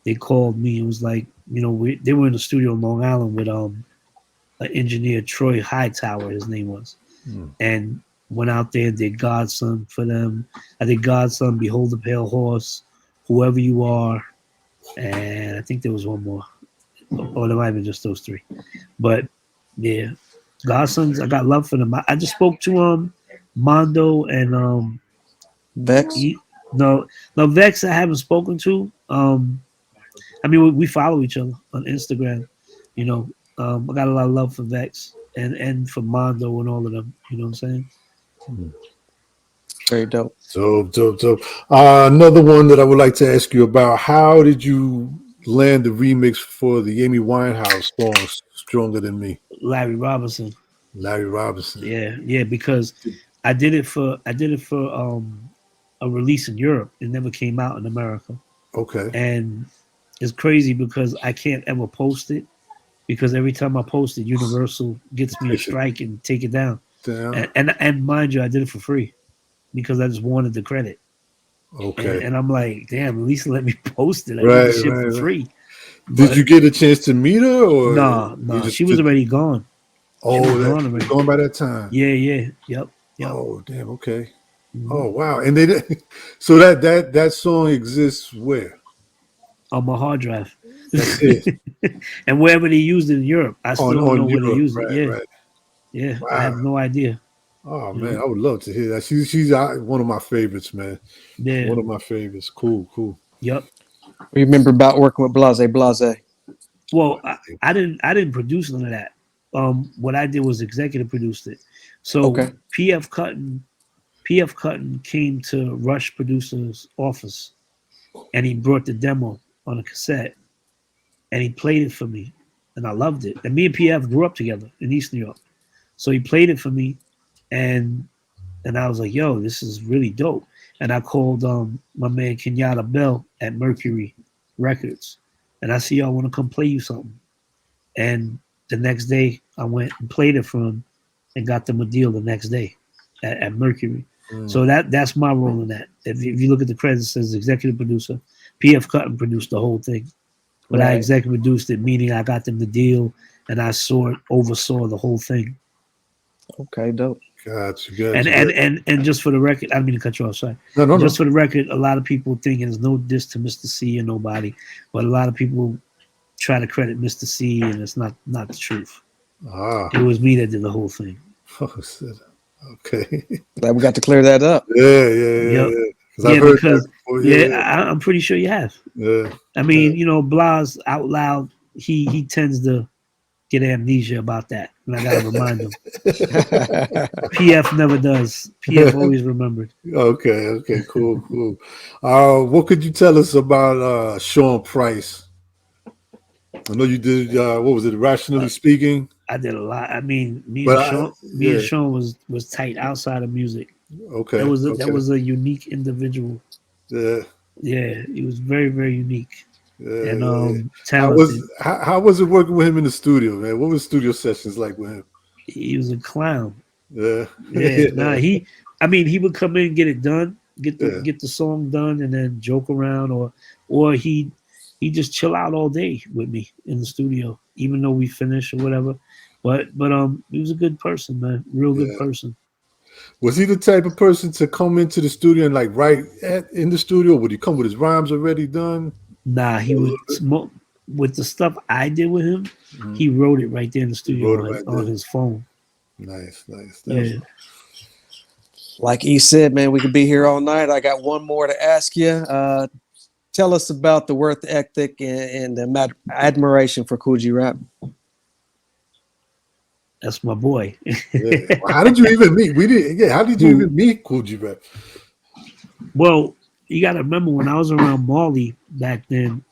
they called me and was like, they were in the studio in Long Island with an engineer, Troy Hightower, his name was. Mm. And Went out there and did Godson for them. I did Godson, Behold the Pale Horse, Whoever You Are, and I think there was one more. Or there might have been just those three. But yeah, Godsons, I got love for them. I just spoke to Mondo and Vex. no Vex I haven't spoken to. I mean we follow each other on Instagram. You know, I got a lot of love for Vex and for Mondo and all of them. You know what I'm saying? Very dope. So. Another one that I would like to ask you about: how did you land the remix for the Amy Winehouse song "Stronger Than Me"? Larry Robinson. Larry Robinson. Yeah, because I did it for a release in Europe. It never came out in America. Okay. And it's crazy because I can't ever post it because every time I post it, Universal gets me a strike and take it down. Damn. And mind you, I did it for free because I just wanted the credit. Okay. And I'm like, damn, at least let me post it. I Right, did the shit right, for right. free. Did you get a chance to meet her, or No, she was already gone. Oh, was that gone she was already. gone by that time. Yeah, yep. Oh, damn. Okay. Mhm. Oh, wow. And they so that song exists where? On my hard drive. That's it. And wherever they used it in Europe, I still don't know where they Europe. used it. Right, Yeah, right. yeah, I Wow. have no idea. Oh You man, know? I would love to hear that. She's one of my favorites, man. Yeah, One of my favorites. Cool. yep. Remember about working with Blase? Well, I didn't produce none of that. What I did was executive produced it. So Okay. PF Cutton came to Rush Producer's office, and he brought the demo on a cassette, and he played it for me, and I loved it. And me and PF grew up together in East New York, so he played it for me, and I was like, "Yo, this is really dope." And I called my man Kenyatta Bell at Mercury Records, and I see y'all want to come play you something. And the next day, I went and played it for him, and got them a deal the next day at Mercury. So that's my role in that. If you look at the credits, it says executive producer. PF Cutton produced the whole thing, but I Right. executive produced it, meaning I got them the deal and I oversaw the whole thing. Okay, dope. Gotcha. And just for the record, I didn't mean to cut you off. Sorry. No. Just for the record, a lot of people think there's no diss to Mr. C or nobody, but a lot of people try to credit Mr. C, and it's not the truth. Ah. It was me that did the whole thing. Oh, okay. Glad we got to clear that up. Yeah. Yep. I've Yeah, heard because that before. I'm pretty sure you have. Yeah. I mean, you know, Blas out loud, he tends to get amnesia about that, and I gotta remind him. PF never does. PF always remembered. Okay, cool. What could you tell us about Sean Price? I know you did. What was it? Rationally Speaking. I did a lot. I mean, me But and Sean was tight outside of music. Okay. That was a unique individual. Yeah. Yeah, he was very, very unique and How talented. was it working with him in the studio, man? What was studio sessions like with him? He was a clown. Yeah. Nah, he would come in and get it done, get the song done, and then joke around, or he just chill out all day with me in the studio, even though we finish or whatever. But he was a good person, man. Real good person. Was he the type of person to come into the studio and like write in the studio? Would he come with his rhymes already done? Nah, he would with the stuff I did with him. He wrote it right there in the studio on his phone. Nice. Yeah. Like E said, man, we could be here all night. I got one more to ask you. Tell us about the work ethic and the admiration for Kool Rap. That's my boy. Yeah. How did you even meet? How did you even meet Kool Rap? Well, you got to remember when I was around Marley back then,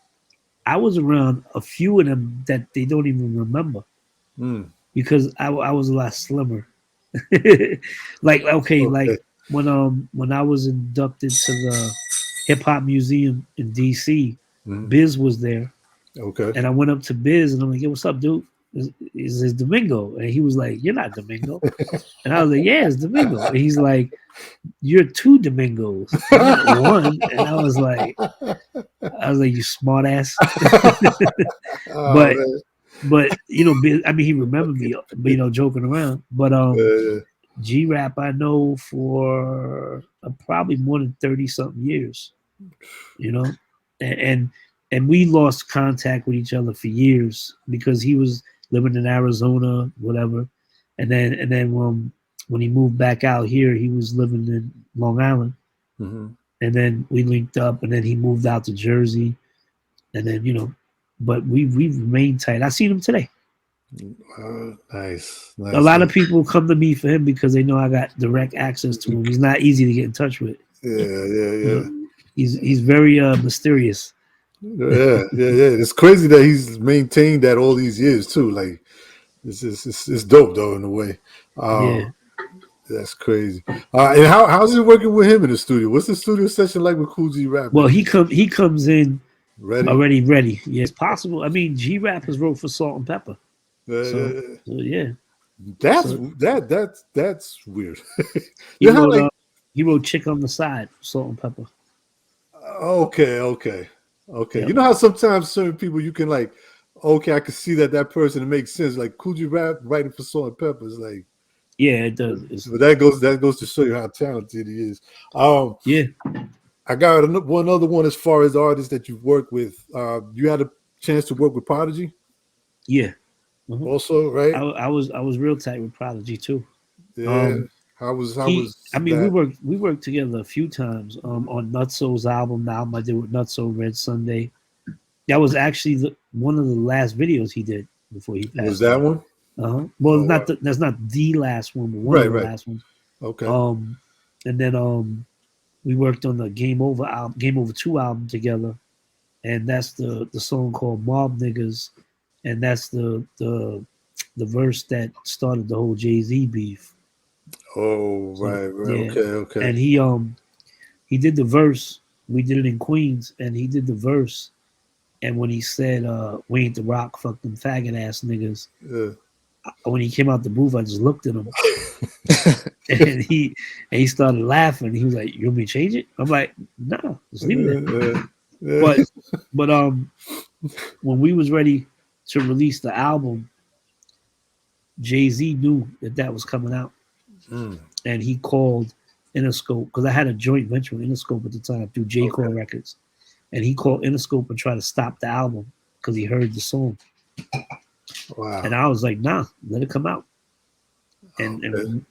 I was around a few of them that they don't even remember because I was a lot slimmer. like when I was inducted to the Hip Hop Museum in DC, Biz was there. Okay. And I went up to Biz and I'm like, "Yo, what's up, dude? Is this Domingo?" And he was like, "You're not Domingo." And I was like, "Yeah, it's Domingo." And he's like, "You're two Domingos, not one." And I was like, "You smart ass." But you know, I mean, he remembered me, you know, joking around. But G-Rap I know for probably more than 30 something years, you know, and and we lost contact with each other for years because he was living in Arizona, whatever, and then when he moved back out here, he was living in Long Island, Mm-hmm. and then we linked up, and then he moved out to Jersey, and then but we've remained tight. I seen him today. Nice, A nice. lot of people come to me for him because they know I got direct access to him. He's not easy to get in touch with. Yeah. He's very mysterious. Yeah. It's crazy that he's maintained that all these years too. Like it's dope though in a way. Yeah. That's crazy. And how's it working with him in the studio? What's the studio session like with Kool G-Rap? Well, he comes in Ready? already ready. Yeah, it's possible. I mean, G-Rap has wrote for Salt and Pepper. So yeah. That's So that's weird. he You know how wrote like he wrote Chick on the Side, Salt and Pepper. okay. Yep. You know how sometimes certain people you can like, okay, I can see that person. It makes sense. Like Kool G-Rap writing for Salt and Pepper is like, Yeah, it does. but that goes to show you how talented he is. Yeah. I got one other one as far as artists that you've worked with. You had a chance to work with Prodigy, Yeah. Uh-huh. also, right? I was real tight with Prodigy too. Yeah. Um, How was I mean, that? we worked together a few times. On Nutso's album, the album I did with Nutso, Red Sunday. That was actually one of the last videos he did before he Was passed that away. one? Well, Oh, wow. that's not the last one, but one of Right, the right. last ones. Okay. And then we worked on the Game Over 2 album together, and that's the song called Mob Niggas, and that's the verse that started the whole Jay-Z beef. Oh, So right. yeah, Okay. and he did the verse. We did it in Queens, and he did the verse. And when he said, "We ain't the rock, fuck them faggot ass niggas," Yeah. when he came out the booth, I just looked at him, and he started laughing. He was like, "You want me to change it?" I'm like, "No, just leave it there." Yeah. But when we was ready to release the album, Jay-Z knew that was coming out, Mm, and he called Interscope because I had a joint venture with Interscope at the time through J Core okay. Records, and he called Interscope and tried to stop the album because he heard the song, Wow. and I was like, "Nah, let it come out." Okay. And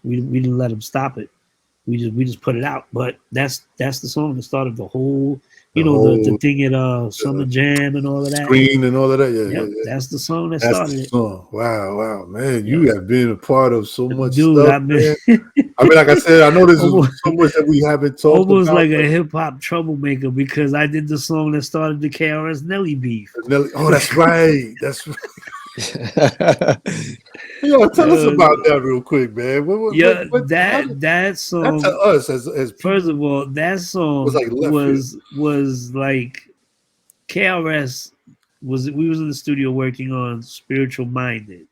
we didn't let him stop it. We just put it out. But that's the song that started the whole The the whole thing at Summer Jam and all of that. screen and all of that. Yep, Yeah. that's the song that That's the started it. song. Wow, man. Yep. You have been a part of so much Dude, stuff, I mean, man. I mean, like I said, I know this is almost, so much that we haven't talked almost about. like a hip hop troublemaker because I did the song that started the KRS Nelly beef. Nelly, oh, that's right. That's right. Yo, tell us about that real quick, man. That song. That to us as people, first of all, that song was like left was like KRS we was in the studio working on Spiritual Minded,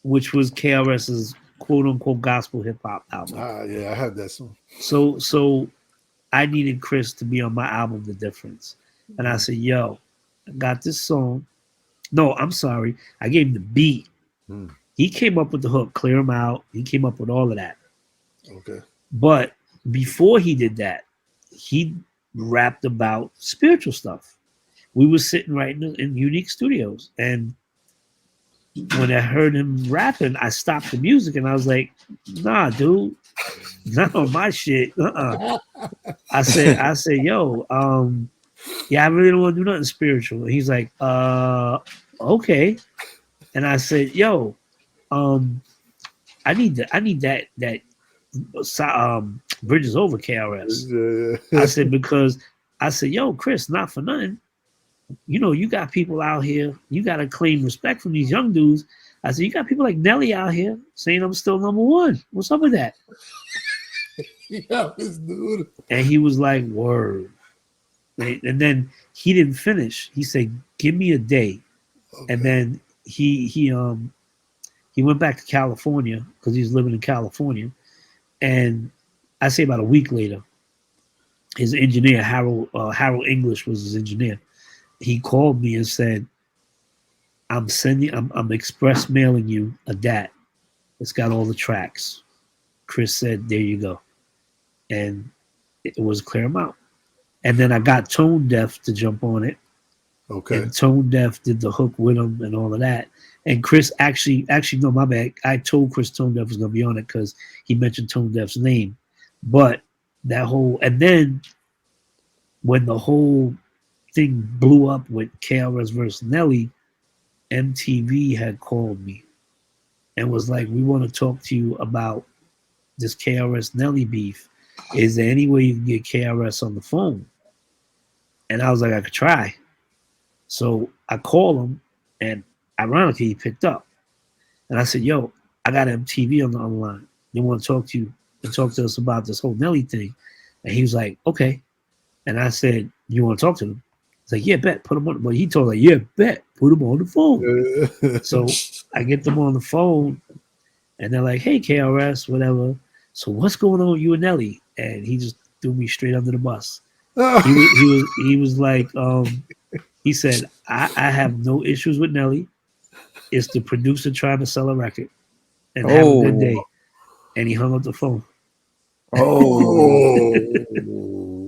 which was KRS's quote unquote gospel hip hop album. Yeah, I have that song. So I needed Chris to be on my album The Difference. And I said, "Yo, I got this song." No, I'm sorry. I gave him the beat. Mm. He came up with the hook, Clear Him Out. He came up with all of that. Okay. But before he did that, he rapped about spiritual stuff. We were sitting right in Unique Studios, and when I heard him rapping, I stopped the music and I was like, "Nah, dude, not on my shit." I said, "Yo, yeah, I really don't want to do nothing spiritual." And he's like, okay." And I said, "Yo, I need that Bridges Over KRS." Yeah. I said, because I said, "Yo, Chris, not for nothing. You got people out here. You got to claim respect from these young dudes." I said, "You got people like Nelly out here saying I'm still number one. What's up with that?" Yeah, this dude. And he was like, "Word." And then he didn't finish. He said, "Give me a day." Okay. And then he went back to California because he was living in California. And I say about a week later, his engineer Harold English was his engineer. He called me and said, I'm express mailing you a DAT. It's got all the tracks. Chris said, there you go. And it was Clear 'Em Out. And then I got Tone Deaf to jump on it. Okay. And Tone Deaf did the hook with him and all of that. And Chris actually, no, my bad. I told Chris Tone Deaf was going to be on it because he mentioned Tone Deaf's name. But that whole, and then when the whole thing blew up with KRS versus Nelly, MTV had called me and was like, we want to talk to you about this KRS Nelly beef. Is there any way you can get KRS on the phone? And I was like, I could try. So I called him, and ironically, he picked up. And I said, yo, I got MTV on the line. They want to talk to you and talk to us about this whole Nelly thing. And he was like, okay. And I said, you want to talk to them? He's like, yeah, bet, put him on. But he told like, yeah, bet, put him on the phone. So I get them on the phone, and they're like, hey, KRS, whatever. So what's going on with you and Nelly? And he just threw me straight under the bus. He was like, he said, I have no issues with Nelly. It's the producer trying to sell a record. And have a good day. And he hung up the phone. Oh,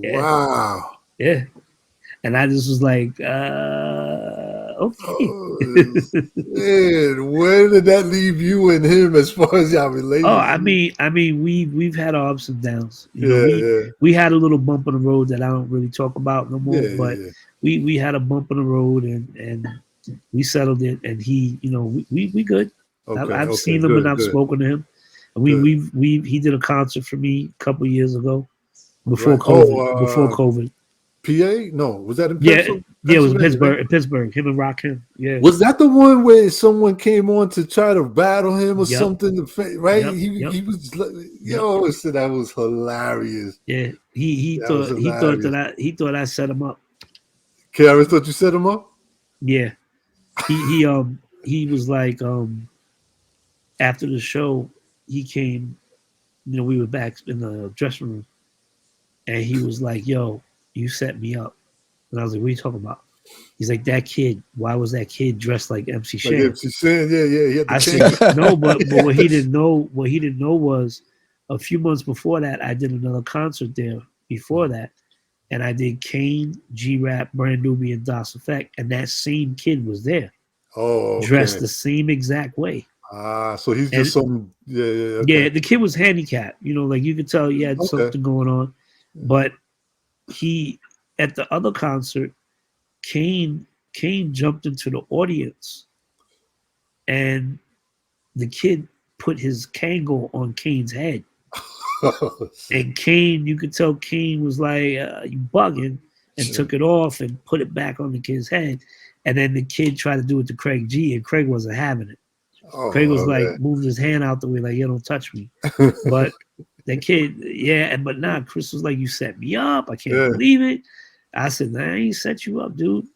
Yeah. wow. Yeah. And I just was like, okay. Man, where did that leave you and him as far as y'all relationship? Oh, I mean, we've had our ups and downs. You know, we had a little bump on the road that I don't really talk about no more. But we had a bump on the road, and we settled it. And he, you know, we good. Okay, I've seen him and I've spoken to him. And he did a concert for me a couple of years ago before COVID. Before COVID. PA? No, was that in Pennsylvania? Yeah, it was in Pittsburgh. In Pittsburgh, him and Rakim. Yeah. Was that the one where someone came on to try to battle him or something? Right? He was like, yo, so that was hilarious. Yeah, he thought I set him up. KRS thought you set him up? Yeah. He was like after the show, he came, you know, we were back in the dressing room, and he was like, yo, you set me up. And I was like, what are you talking about? He's like, that kid, why was that kid dressed like MC Shan? Like MC Shan, yeah. I said, no, but what he didn't know was a few months before that, I did another concert there before that. And I did Kane, G-Rap, Brand Nubian, Das Effect, and that same kid was there. Oh, okay. Dressed the same exact way. So he's just some Yeah, the kid was handicapped. You know, like you could tell he had something going on. But he at the other concert, Kane jumped into the audience, and the kid put his Kangol on Kane's head. And Kane, you could tell Kane was like, you bugging, and took it off and put it back on the kid's head. And then the kid tried to do it to Craig G, and Craig wasn't having it. Craig was like, moved his hand out the way, like, you don't touch me. But the kid, but nah, Chris was like, you set me up. I can't believe it. I said, nah, I ain't set you up, dude.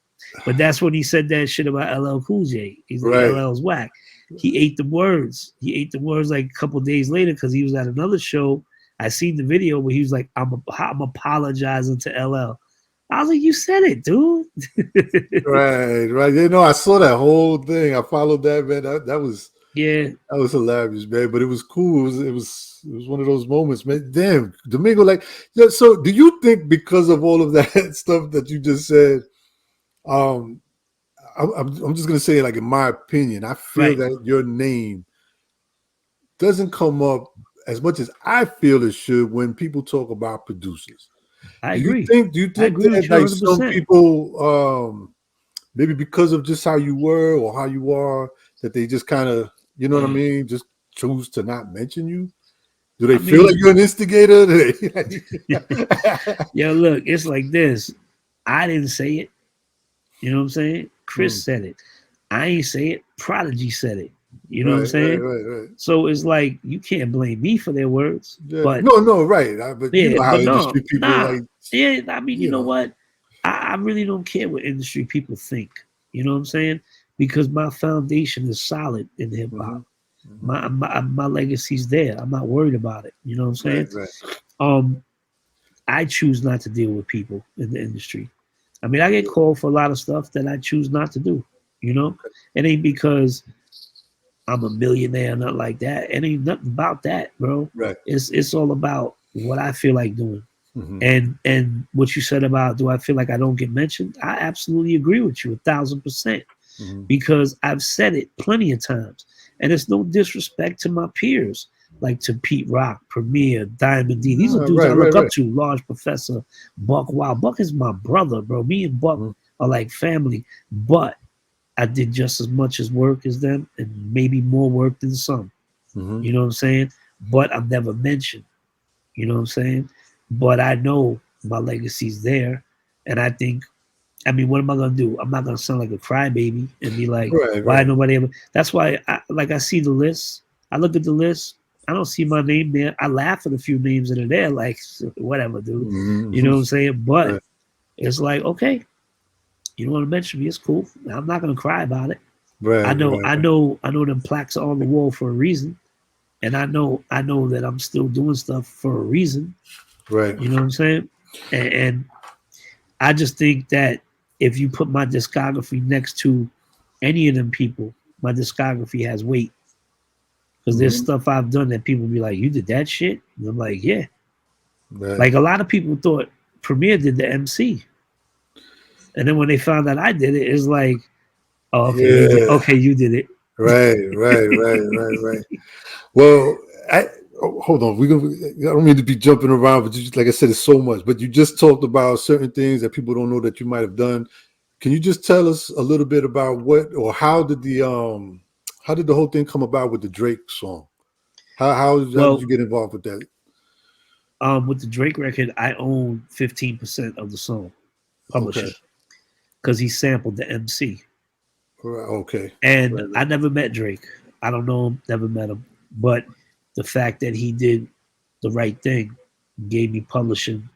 But that's when he said that shit about LL Cool J. He's like, LL's whack. He ate the words. He ate the words like a couple days later because he was at another show. I seen the video where he was like, I'm apologizing to LL. I was like, you said it, dude. Right. You know, I saw that whole thing. I followed that, man. That was hilarious, man. But it was cool. It was one of those moments, man. Damn, Domingo, like, so do you think because of all of that stuff that you just said, I'm just gonna say, like, in my opinion, I feel that your name doesn't come up as much as I feel it should when people talk about producers. I agree. Do you think that, like, some people, maybe because of just how you were or how you are, that they just kind of, you know what I mean, just choose to not mention you? Do they feel like you're an instigator? Yo, look, it's like this. I didn't say it. You know what I'm saying? Chris said it. I ain't say it. Prodigy said it. You know what I'm saying? Right. So it's like, you can't blame me for their words. Yeah. But no, right. But you know how industry people like. Yeah, I mean, you know what? I really don't care what industry people think. You know what I'm saying? Because my foundation is solid in hip hop. My legacy's there. I'm not worried about it. You know what I'm saying? Right. I choose not to deal with people in the industry. I mean, I get called for a lot of stuff that I choose not to do. You know, it ain't because I'm a millionaire, nothing like that. It ain't nothing about that, bro. Right. It's all about what I feel like doing. Mm-hmm. And what you said about, do I feel like I don't get mentioned? I absolutely agree with you 1,000%, Mm-hmm. because I've said it plenty of times, and it's no disrespect to my peers, like to Pete Rock, Premier, Diamond D. These are dudes I look up to. Large Professor, Buck Wild. Buck is my brother, bro. Me and Buck are like family, but I did just as much as work as them, and maybe more work than some. Mm-hmm. You know what I'm saying? But I'm never mentioned. You know what I'm saying? But I know my legacy's there, and I think, I mean, what am I gonna do? I'm not gonna sound like a crybaby and be like, why nobody ever? That's why, I see the list. I look at the list. I don't see my name there. I laugh at a few names that are there, like whatever, dude. Mm-hmm. You know what I'm saying? But it's like, okay, you don't want to mention me. It's cool. I'm not gonna cry about it. I know them plaques are on the wall for a reason, and I know that I'm still doing stuff for a reason. Right. You know what I'm saying? And I just think that if you put my discography next to any of them people, my discography has weight. Because there's stuff I've done that people be like, you did that shit? And I'm like, yeah. Right. Like a lot of people thought Premier did the MC. And then when they found out I did it, it's like, oh, okay, you did it. Right. Well, hold on. I don't mean to be jumping around, but like I said, it's so much. But you just talked about certain things that people don't know that you might have done. Can you just tell us a little bit about how did the whole thing come about with the Drake song? How did you get involved with that? With the Drake record, I own 15% of the song, publishing, because he sampled the MC. Okay. And I never met Drake. I don't know him, never met him. But the fact that he did the right thing, gave me publishing,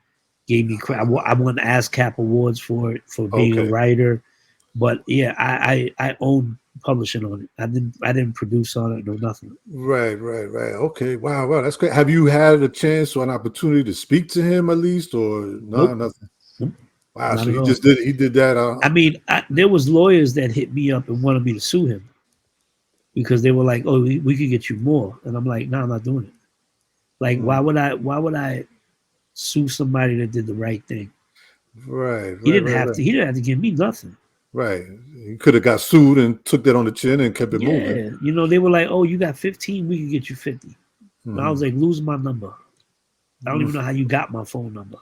gave me I won ASCAP awards for being a writer. But yeah, I own publishing on it. I didn't produce on it, no nothing. Right. Okay. Wow, that's great. Have you had a chance or an opportunity to speak to him at least, or no? Nothing. Nope. Wow. So he did that. I mean, there was lawyers that hit me up and wanted me to sue him, because they were like, "Oh, we could get you more," and I'm like, "No, I'm not doing it." Like, why would I sue somebody that did the right thing? Right. He didn't have to. He didn't have to give me nothing. Right. He could have got sued and took that on the chin and kept it moving. Yeah. You know, they were like, "Oh, you got 15. We could get you 50." And I was like, "Lose my number. I don't even know how you got my phone number.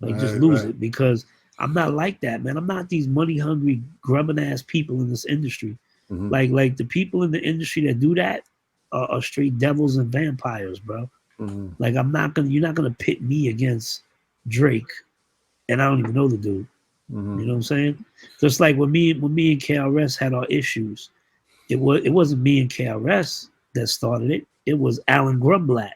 Like, just lose it, because I'm not like that, man. I'm not these money hungry, grubbing ass people in this industry. Like the people in the industry that do that are straight devils and vampires, bro. Like, you're not gonna pit me against Drake, and I don't even know the dude. You know what I'm saying? Just like when me and KRS had our issues, it wasn't me and KRS that started it. It was Alan Grumblatt.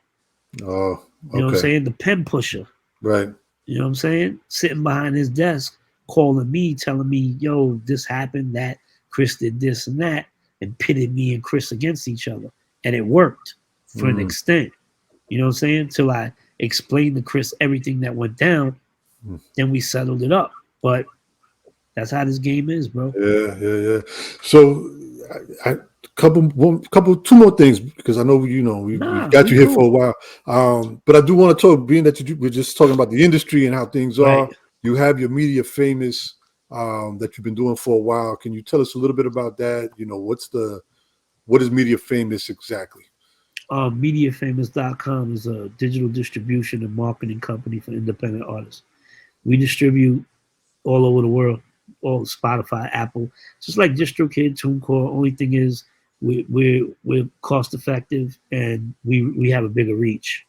Oh, okay. You know what I'm saying? The pen pusher. Right. You know what I'm saying? Sitting behind his desk, calling me, telling me, yo, this happened, that Chris did this and that, and pitted me and Chris against each other. And it worked for an extent. You know what I'm saying? Till I explained to Chris everything that went down, then we settled it up. But that's how this game is, bro. Yeah. So, two more things, because I know we've got you here for a while. But I do want to talk, being that we're just talking about the industry and how things are. You have your Media Famous that you've been doing for a while. Can you tell us a little bit about that? You know, what is Media Famous exactly? MediaFamous.com is a digital distribution and marketing company for independent artists. We distribute all over the world, all Spotify, Apple, just like DistroKid, TuneCore. Only thing is, we're cost effective, and we have a bigger reach.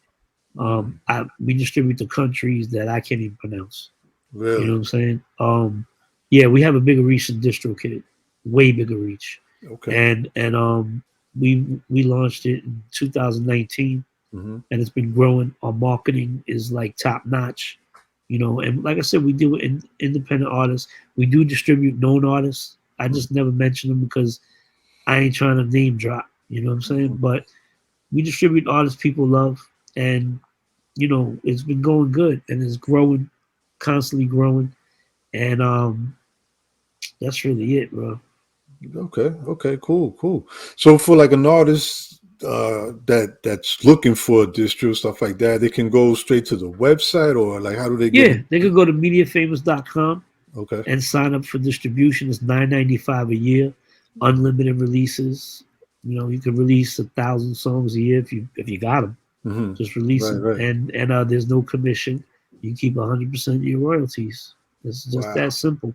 We distribute to countries that I can't even pronounce. Really? You know what I'm saying? Yeah, we have a bigger reach than DistroKid, way bigger reach. Okay. And we launched it in 2019, and it's been growing. Our marketing is like top notch. You know, and like I said, we do independent artists. We do distribute known artists. I just never mention them because I ain't trying to name drop. You know what I'm saying? But we distribute artists people love, and you know, it's been going good, and it's growing, constantly growing, and that's really it, bro. Okay, cool. So for like an artist that's looking for a distro, stuff like that, they can go straight to the website, or like how do they get Yeah, it? they could go to mediafamous.com Okay. and sign up for distribution. It's $9.95 a year, unlimited releases. You can release 1,000 songs a year if you got them. Hmm. Just release Right, them, right. and there's no commission. You keep 100% of your royalties. It's just Wow. that simple.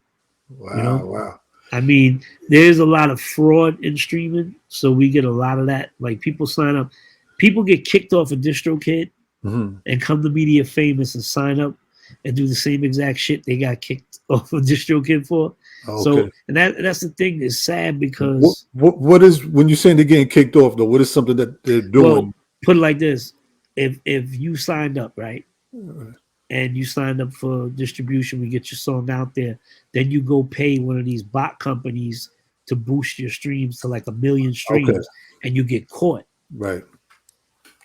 You know, Wow. I mean, there's a lot of fraud in streaming, so we get a lot of that. Like people sign up, people get kicked off of DistroKid Hmm. and come to Media Famous and sign up and do the same exact shit they got kicked off of DistroKid for. Okay. So, and that's the thing that's sad What, because, what is when you're saying they're getting kicked off though? What is something that they're well, doing? put it like this: if you signed up, right, Uh, and you signed up for distribution, we get your song out there, then you go pay one of these bot companies to boost your streams to like 1 million Okay. streams, and you get caught. Right.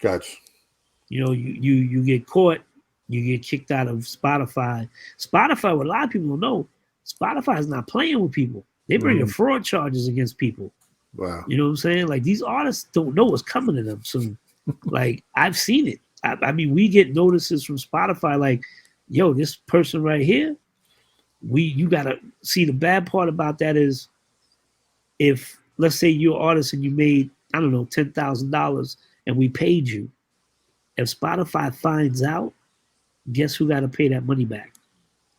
Gotcha. You get caught, you get kicked out of Spotify. Spotify, what a lot of people don't know, Spotify is not playing with people. They bring Hmm. fraud charges against people. Wow. You know what I'm saying? Like these artists don't know what's coming to them soon. Like I've seen it. I mean, we get notices from Spotify like, yo, this person right here, you gotta see the bad part about that is if let's say you're an artist and you made, I don't know, $10,000 and we paid you. If Spotify finds out, guess who got to pay that money back?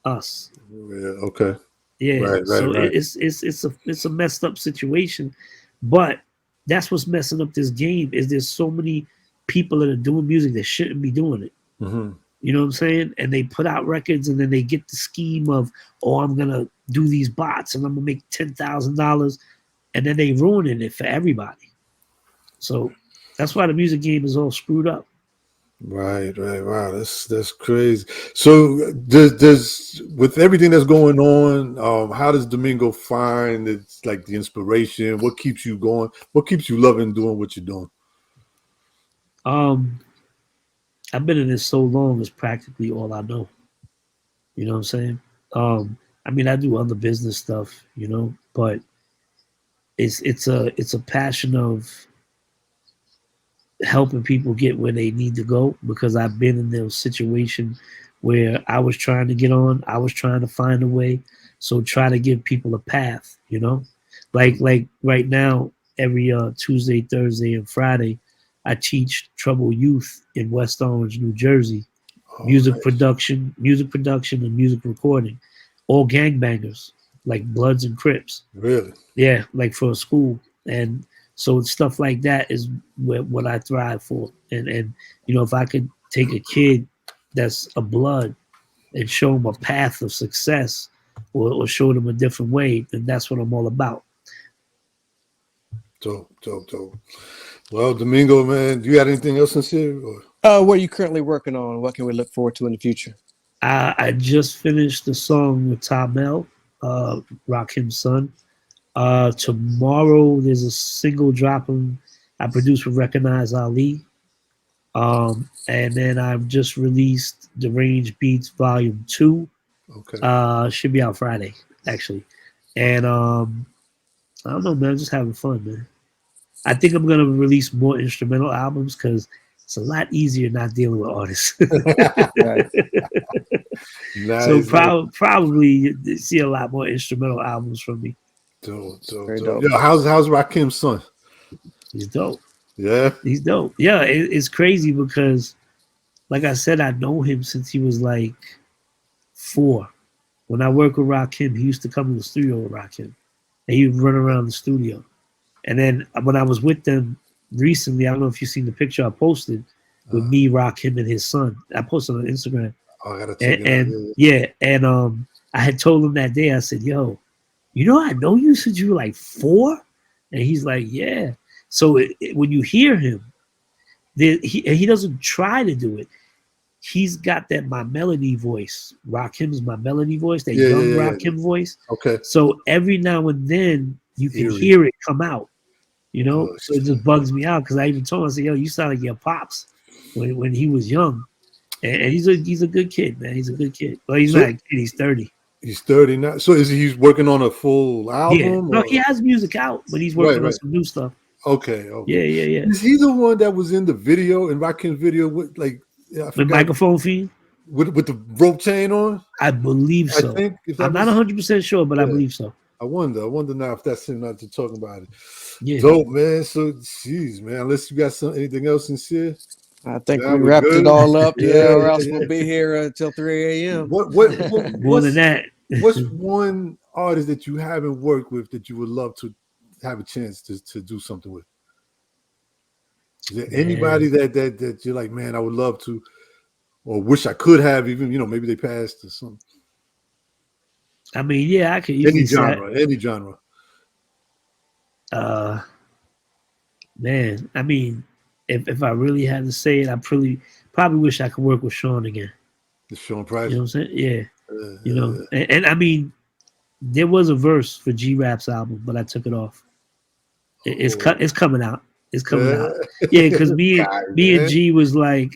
Us. Yeah. Okay. Yeah. So Right. it's a messed up situation, but that's what's messing up this game. Is there's so many people that are doing music that shouldn't be doing it. Hmm. You know what I'm saying? And they put out records, and then they get the scheme of, oh, I'm gonna do these bots, and I'm gonna make $10,000, and then they ruining it for everybody. So that's why the music game is all screwed up. Right. Wow, that's crazy. So does with everything that's going on, how does Domingo find it's like the inspiration? What keeps you going? What keeps you loving doing what you're doing? Um, I've been in this so long, it's practically all I know. You know what I'm saying? I mean, I do other business stuff, but it's a passion of helping people get where they need to go because I've been in those situation where I was trying to get on, I was trying to find a way. So try to give people a path, like right now, every Tuesday, Thursday, and Friday, I teach troubled youth in West Orange, New Jersey, Oh, nice. music production, and music recording, all gangbangers like Bloods and Crips. Really? Yeah, like for a school, and so stuff like that is what I thrive for. And if I could take a kid that's a blood and show them a path of success, or show them a different way, then that's what I'm all about. Dope. Well, Domingo, man, you got anything else sincere? Or? What are you currently working on? What can we look forward to in the future? I just finished the song with Mel, Rakim's son. Tomorrow there's a single dropping I produced with Recognize Ali. And then I've just released The Range Beats Volume 2. Okay. Should be out Friday, actually. And I don't know, man. I'm just having fun, man. I think I'm gonna release more instrumental albums because it's a lot easier not dealing with artists. Right. So Nice. probably you see a lot more instrumental albums from me. Very Dope. dope. Yeah, how's Rakim's son? He's dope. Yeah. He's dope. Yeah, it's crazy because, like I said, I know him since he was like 4. When I worked with Rakim, he used to come to the studio with Rakim, and he would run around the studio. And then when I was with them recently, I don't know if you've seen the picture I posted with me, Rakim, and his son. I posted on Instagram. I gotta check And, it out. and yeah, and I had told him that day, I said, yo, I know you since you were like 4? And he's like, yeah. So when you hear him, he doesn't try to do it. He's got that My Melody voice. Rakim's My Melody voice, that young Yeah. Rakim voice. Okay. So every now and then you can Eerie. hear it come out, Oh, So it just bugs me out because I even told him, I said, yo, you sound like your pops when he was young. And he's a good kid, man. He's a good kid. Well, he's not a kid, he's 30. He's 30 now. So he's working on a full album? No, Or? he has music out, but he's working on Right. some new stuff. Okay. Yeah. Is he the one that was in the video, in Rakim's video, with like I With forgot, microphone feed? with the rope chain on? I believe so. I think if that I'm not 100% sure, but I believe so. I wonder now if that's him not to talk about it. Yeah. Dope, man. So, geez, man. Unless you got anything else sincere. I think Nah, we we're wrapped good. it all up. Yeah, or else yeah. we'll be here until 3 a.m. More than that. What's one artist that you haven't worked with that you would love to have a chance to do something with? Is there anybody that you're like, man, I would love to, or wish I could have, even, maybe they passed or something? I mean, yeah, I could easily any genre. Man, I mean, if I really had to say it, I probably wish I could work with Sean again. The Sean Price. You know what I'm saying? Yeah. And I mean, there was a verse for G-Rap's album, but I took it off. It's coming out. It's coming out. Yeah, because me and G was like,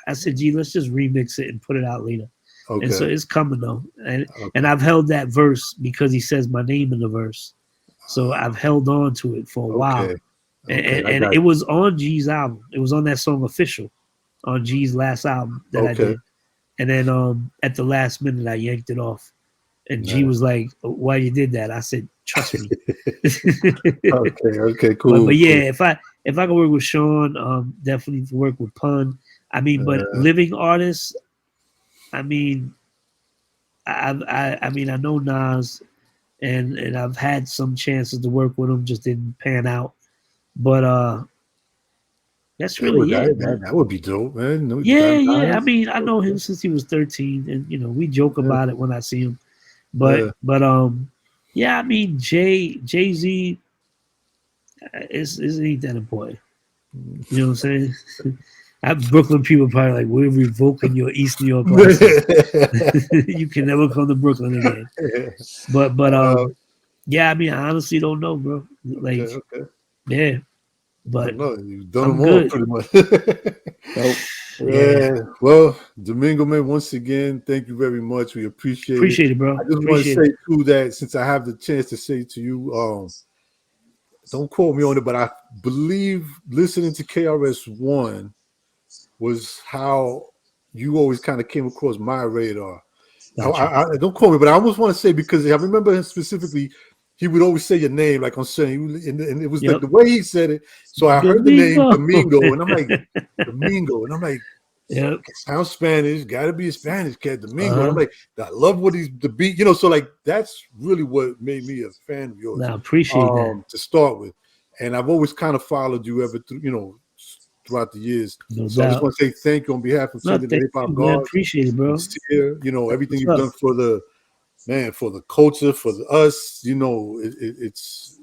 I said, G, let's just remix it and put it out later. Okay. And so it's coming though, and I've held that verse because he says my name in the verse, so I've held on to it for a while. And it was on G's album. It was on that song Official, on G's last album that I did. And then at the last minute I yanked it off. And G was like, why you did that? I said, trust me. Okay, cool. But yeah, if I could work with Sean, definitely work with Pun. I mean, but living artists, I mean, I mean, I know Nas, and I've had some chances to work with him, just didn't pan out. But that's really that would be dope, man. Yeah. I mean, I know him since he was 13, and we joke about it when I see him. But yeah, I mean, Jay-Z ain't that important. You know what I'm saying? Brooklyn people probably like, we're revoking your East New York license. You can never come to Brooklyn again. But yeah, I mean, I honestly don't know, bro. Like, yeah. But you've done them all pretty much. Yeah. Well, Domingo, man, once again, thank you very much. We appreciate it, bro. I just want to say too that since I have the chance to say to you, don't quote me on it, but I believe listening to KRS-One was how you always kind of came across my radar. Gotcha. I don't quote me, but I almost want to say, because I remember him specifically, he would always say your name, like on certain, and it was like the way he said it. So I heard the name Domingo, and I'm like, Domingo, and I'm like, it sounds Spanish, got to be a Spanish cat, Domingo. And I'm like, I love what the beat, so like that's really what made me a fan of yours. I appreciate that to start with, and I've always kind of followed you throughout the years. So I just want to say thank you on behalf of the Hip Hop Guard. Appreciate it, bro. Everything you've done for the culture, for us, it's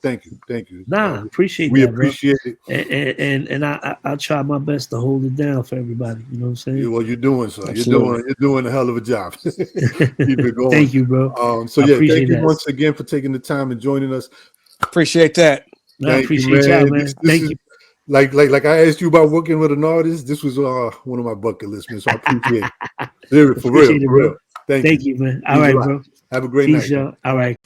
thank you. Appreciate we that, appreciate it, and I'll try my best to hold it down for everybody. You know what I'm saying? Well, you're doing so. Absolutely. You're doing a hell of a job. Keep it going. Thank you, bro. So yeah, thank you once again for taking the time and joining us. Appreciate that. I appreciate y'all, man. Thank you. Like I asked you about working with an artist. This was one of my bucket lists, man. So I appreciate it. For real. Thank you, man. All right, bro. Have a great Peace, night. y'all. All right.